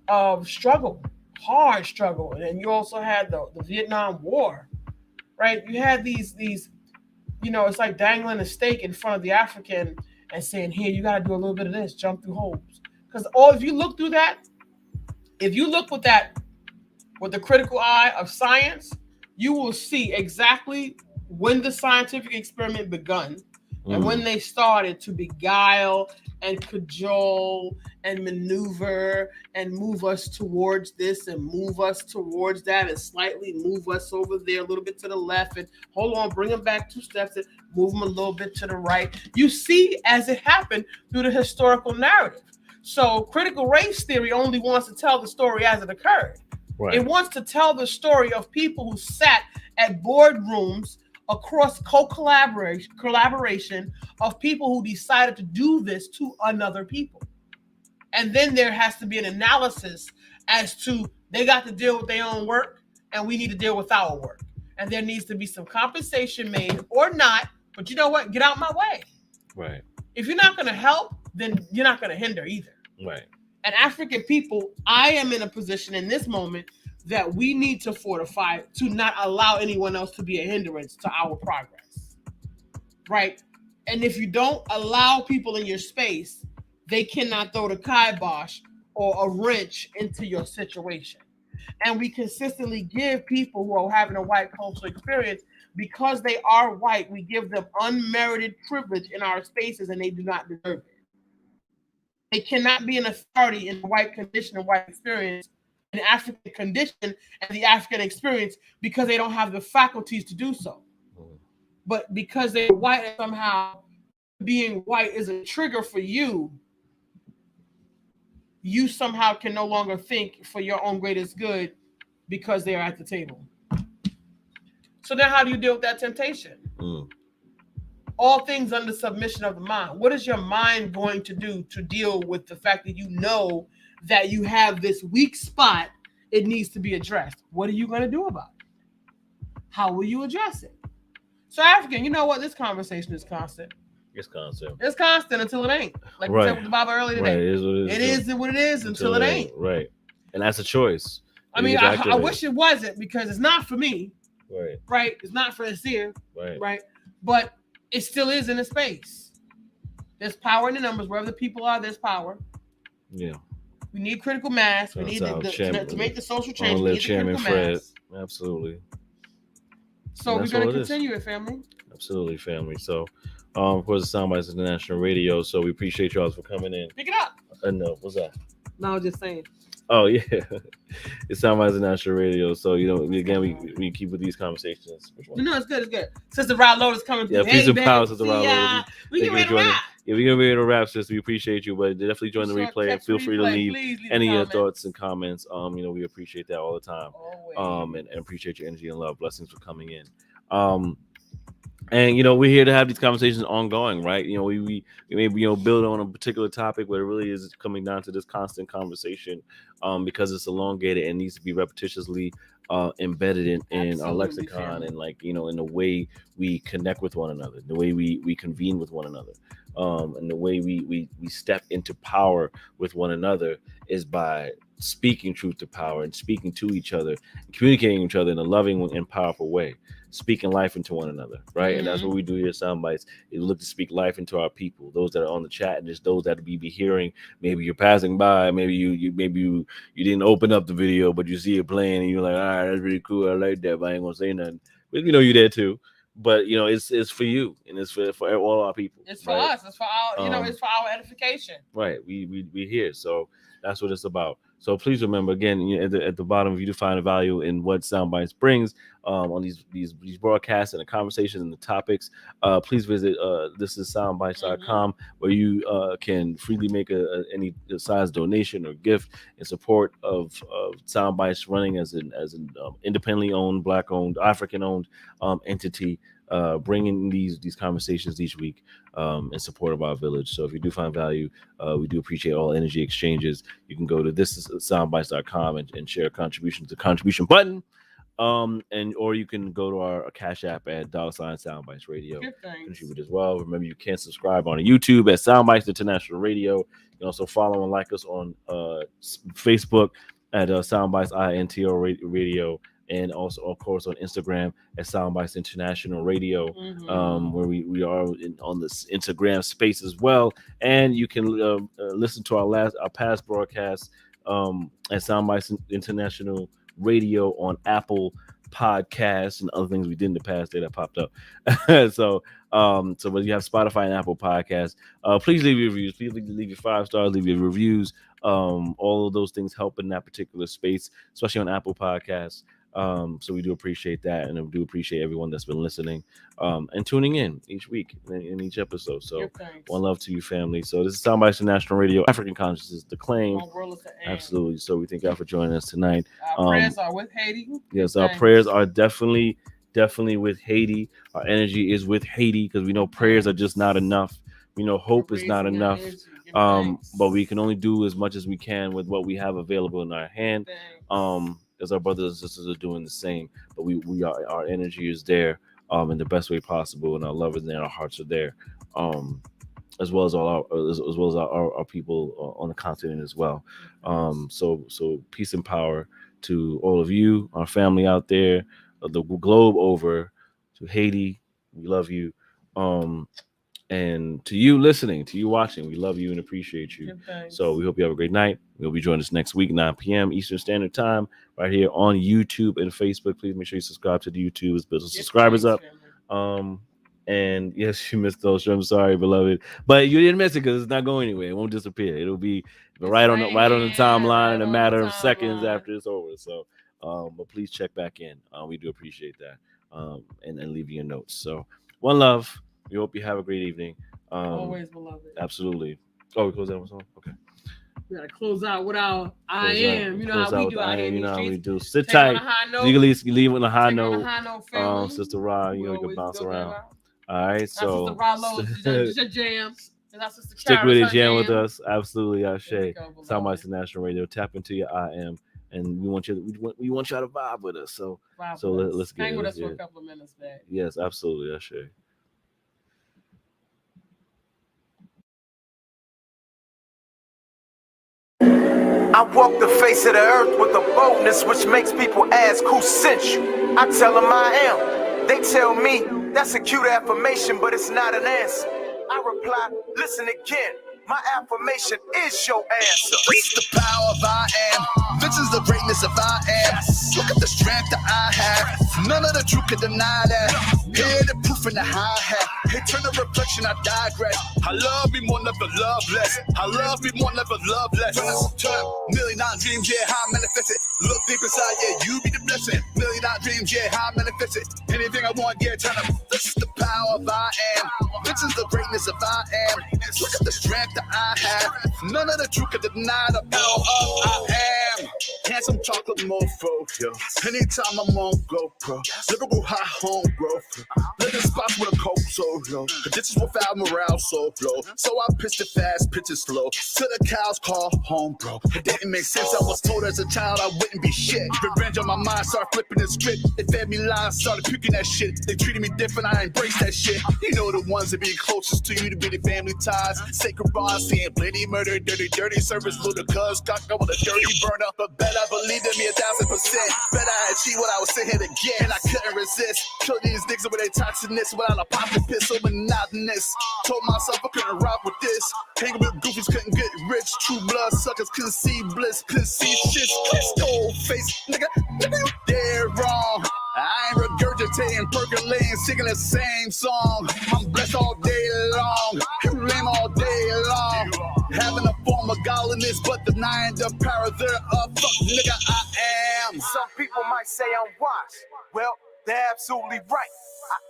S4: of struggle, hard struggle. And then you also had the Vietnam War, right? You had these, it's like dangling a stake in front of the African and saying, here, you got to do a little bit of this, jump through holes. Because if you look with the critical eye of science, you will see exactly when the scientific experiment begun and when they started to beguile and cajole and maneuver and move us towards this and move us towards that and slightly move us over there a little bit to the left and hold on, bring them back 2 steps and move them a little bit to the right. You see as it happened through the historical narrative. So critical race theory only wants to tell the story as it occurred. Right. It wants to tell the story of people who sat at boardrooms across collaboration of people who decided to do this to another people. And then there has to be an analysis as to they got to deal with their own work and we need to deal with our work. And there needs to be some compensation made or not, but you know what? Get out my way. Right. If you're not going to help, then you're not going to hinder either. Right. And African people, I am in a position in this moment that we need to fortify to not allow anyone else to be a hindrance to our progress, right? And if you don't allow people in your space, they cannot throw the kibosh or a wrench into your situation. And we consistently give people who are having a white cultural experience, because they are white, we give them unmerited privilege in our spaces and they do not deserve it. They cannot be an authority in the white condition and white experience, an African condition and the African experience, because they don't have the faculties to do so. But because they're white, and somehow being white is a trigger for you, you somehow can no longer think for your own greatest good because they're at the table. So now how do you deal with that temptation? All things under submission of the mind. What is your mind going to do to deal with the fact that you know that you have this weak spot? It needs to be addressed. What are you going to do about it? How will you address it? So African, you know what? This conversation is constant.
S3: It's constant.
S4: It's constant until it ain't. Like we said with the Baba earlier today. Right. It is what it is until it ain't.
S3: Right. And that's a choice.
S4: I mean, I wish it wasn't, because it's not for me. Right. Right. It's not for Nasir. Right. Right. But it still is in a space. There's power in the numbers. Wherever the people are, there's power. Yeah. We need critical mass. We need to make the social change. We need Chairman Fred. Mass.
S3: Absolutely.
S4: So we're going to continue it, family.
S3: Absolutely, family. So Of course, the Soundbytes International Radio. So we appreciate y'all for coming in.
S4: Pick it up.
S3: No, what's that?
S4: No, I was just saying.
S3: Oh yeah, it's Soundbytes International Radio. So we keep with these conversations.
S4: No, it's good. It's good. Sister Rod Lotus coming through.
S3: Yeah, peace and power, Sister Rod Lotus.
S4: We get ready to wrap.
S3: Yeah, we're gonna be able to wrap, sister. We appreciate you, but definitely join the replay and feel free to leave any of your thoughts and comments. We appreciate that all the time. And appreciate your energy and love. Blessings for coming in. And we're here to have these conversations ongoing, right? We maybe build on a particular topic, but it really is coming down to this constant conversation, because it's elongated and needs to be repetitiously embedded in our lexicon, and in the way we connect with one another, the way we convene with one another, and the way we step into power with one another is by speaking truth to power and speaking to each other, and communicating with each other in a loving and powerful way, speaking life into one another, right? Mm-hmm. And that's what we do here at Soundbytes. We look to speak life into our people, those that are on the chat, and just those that we be hearing. Maybe you're passing by, maybe you didn't open up the video, but you see it playing, and you're like, all right, that's really cool, I like that, but I ain't gonna say nothing. But you're there too. But it's for you, and it's for all our people.
S4: It's for us. It's for our it's for our edification.
S3: Right. We here, so that's what it's about. So please remember, again, at the bottom, if you find a value in what Soundbytes brings on these broadcasts and the conversations and the topics, please visit this is soundbytes.com, where you can freely make any size donation or gift in support of Soundbytes running as an independently owned, Black owned, African owned entity, bringing these conversations each week in support of our village. So if you do find value, we do appreciate all energy exchanges. You can go to thisissoundbytes.com and share a contribution to the contribution button, or you can go to our Cash App at $Soundbytes Radio. Contribute as well. Remember, you can subscribe on YouTube at Soundbytes International Radio. You can also follow and like us on Facebook at Soundbytes INTO Radio. And also, of course, on Instagram at Soundbytes International Radio, where we are on this Instagram space as well. And you can listen to our past broadcasts at Soundbytes International Radio on Apple Podcasts and other things we did in the past that popped up. So when you have Spotify and Apple Podcasts, please leave your reviews. Please leave your 5 stars, leave your reviews. All of those things help in that particular space, especially on Apple Podcasts. So we do appreciate that, and we do appreciate everyone that's been listening and tuning in each week in each episode. So one love to you, family. So this is Soundbytes International Radio, African Consciousness, the claim. Absolutely. So we thank y'all for joining us tonight.
S4: Our prayers are with Haiti.
S3: Yes, our prayers are definitely with Haiti. Our energy is with Haiti, because we know prayers are just not enough. We know hope is not enough. But we can only do as much as we can with what we have available in our hand. As our brothers and sisters are doing the same, but our energy is there in the best way possible, and our love is there, and our hearts are there, as well as our people on the continent as well. So peace and power to all of you, our family out there, the globe over, to Haiti. We love you. And to you listening, to you watching, we love you and appreciate you. So we hope you have a great night. We'll be joining us next week, 9 p.m. Eastern Standard Time, right here on YouTube and Facebook. Please make sure you subscribe to the YouTube. Let's build some subscribers up. And yes, you missed those. I'm sorry, beloved, but you didn't miss it because it's not going anywhere. It won't disappear. It'll be right on the timeline in a matter of seconds after it's over. So, but please check back in. We do appreciate that. And leave your notes. So, one love. We hope you have a great evening.
S4: Always beloved.
S3: Absolutely. Oh, we close that one song? Okay.
S4: We gotta close out with our I am. You know how we do out here in the streets.
S3: We do. Sit tight. Legally, leave on a high note. Sister Ra, you can bounce around. All right. So
S4: Sister Ra Lowe's, just your jam.
S3: Stick with it, jam with us. Absolutely, Ashe. Soundbytes International Radio. Tap into your I am. And we want you to vibe with us. So let's get
S4: hang with us for a couple of minutes, man.
S3: Yes, absolutely, Ashe.
S1: I walk the face of the earth with a boldness which makes people ask who sent you. I tell them I am. They tell me that's a cute affirmation, but it's not an answer. I reply, listen again. My affirmation is your answer.
S5: Reach the power of I am. This is the greatness of I am. Look at the strength that I have. None of the truth can deny that. Hear the proof in the hi-hat. Eternal reflection, I digress. I love me more, never love less. I love me more, never love less. Turn million dollar dreams, yeah, how I manifest it. Look deep inside, yeah, you be the blessing. Million dollar dreams, yeah, how I manifest it. Anything I want, yeah, turn up. This is the power of I am. This is the greatness of I am. Look at the strength that I have. None of the truth can deny the power of I am. Handsome chocolate mofo, yo. Anytime I'm on GoPro, lyrical high home growth. Living spots with a coke so low. Conditions without morale so low. So I pitched it fast, pitch it slow. Till the cows call home, bro. It didn't make sense. I was told as a child I wouldn't be shit. Revenge on my mind, started flipping the script. They fed me lies, started puking that shit. They treated me different, I embraced that shit. You know the ones that be closest to you to be the family ties. Sacred bonds, seeing plenty murder, dirty service, little cuz, cock up with a dirty burner. But better believe in me 1,000%. Better I achieve what I was sitting here to get. And I couldn't resist. Kill these niggas with their toxicness without a popping piss so monotonous. Told myself I couldn't rock with this. Hanging with goofies couldn't get rich. True blood suckers couldn't see bliss, couldn't see shit. Cold face, nigga, you dead wrong. I ain't regurgitating, percolating, singing the same song. I'm blessed all day long, you lame all day long. Having a form of godliness, but denying the power thereof. Fuck nigga, I am.
S6: Some people might say I'm washed. Well, they're absolutely right.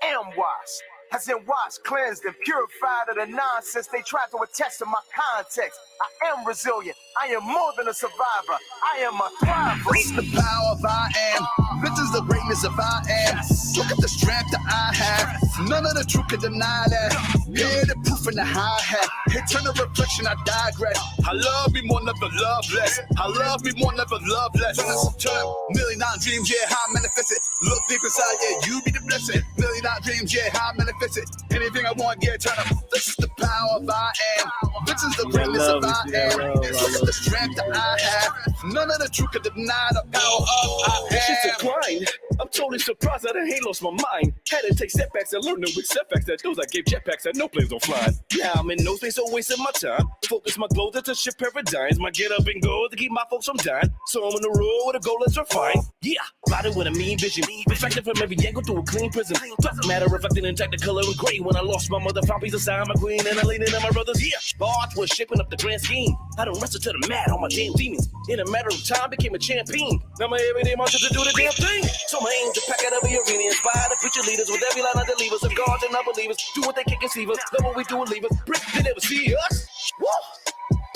S6: I am washed. As in washed, cleansed, and purified of the nonsense they tried to attach to my context. I am resilient. I am more than a survivor. I am a thriver.
S5: This is the power of I am. This is the greatness of I am. Look at the strength that I have. None of the truth can deny that. Hear the proof in the hi-hat. Eternal reflection, I digress. I love me more, never love less. I love me more, never love less. Turn million dollar dreams, yeah, how I manifest it. Look deep inside, yeah, you be the blessing. Million dollar dreams, yeah, how I manifest it. Anything I want, yeah, turn up. This is the power of I am. This is the greatness of I am. Look at the strength that I have. None of the truth can deny the power of I
S1: Shit's
S5: am.
S1: declined. I'm totally surprised that I ain't lost my mind. Had to take setbacks and learn to with setbacks that those I gave jetpacks that no planes don't fly. Now I'm in no space, so wasting my time. Focus my glow to shift paradigms. My get up and go to keep my folks from dying. So I'm on the road with a goal that's refined. Yeah, riding with a mean vision. Reflected from every angle through a clean prism. Tough matter reflecting intact the color of gray. When I lost my mother, found peace inside my queen, and I laid it on my brothers. Yeah, art was shaping up the grand scheme. I don't wrestle to the mat on my damn demons. In a matter of time, became a champion. Now my everyday mantra to do the damn thing. So my aim to pack out every arena, inspire the future leaders with every line of the levers of gods and unbelievers. Do what they can't conceive us, love what we do and leave us. Brick, they never see us. Woo!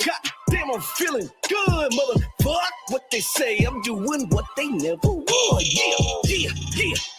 S1: God damn, I'm feeling good, motherfuck. What they say, I'm doing what they never would. Yeah.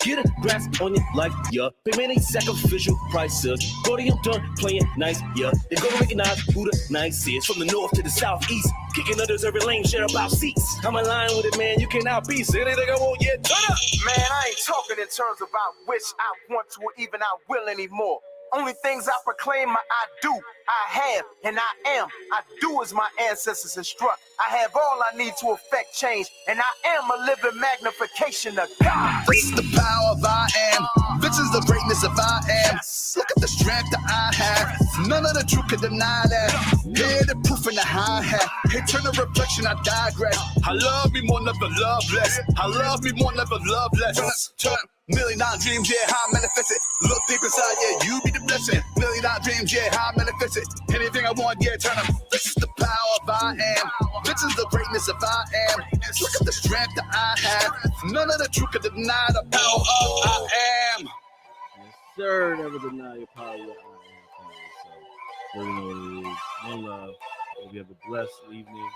S1: Get a grasp on your life, yeah. Pay many sacrificial prices. Brody, I'm done playing nice, yeah. They're gonna recognize who the nice is. From the north to the southeast, kicking others every lane, share about seats. I'm aligned with it, man. You cannot be. Say anything I want, yeah, turn up.
S6: Man, I ain't talking in terms of I wish, I want to, or even I will anymore. Only things I proclaim, I do, I have, and I am. I do as my ancestors instruct. I have all I need to affect change, and I am a living magnification of God.
S5: This is the power of I am. This is the greatness of I am. Look at the strength that I have. None of the truth can deny that. Hear the proof in the hi-hat. Eternal reflection, I digress. I love me more, never love less. I love me more, never love less. Turn million dollar dreams, yeah, how I manifest it. Look deep inside, yeah, you be the blessing. Million dollar dreams, yeah, how I manifest it. Anything I want, yeah, turn up. This is the power of I am. This is the greatness of I am. Look at the strength that I have. None of the truth can deny the power of I am.
S3: Yes, sir. Never deny your power. Your so, you know what it is. One love. Hope you have a blessed evening.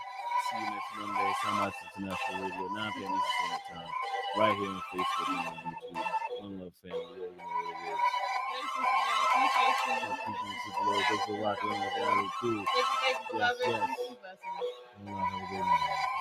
S3: See you next Monday. Soundbytes International Radio, 9 p.m. Eastern Standard Time. Right here on Facebook and on YouTube. One love family. You know what it is. Thanks for rocking on the too. Yes. One love. Have a good night.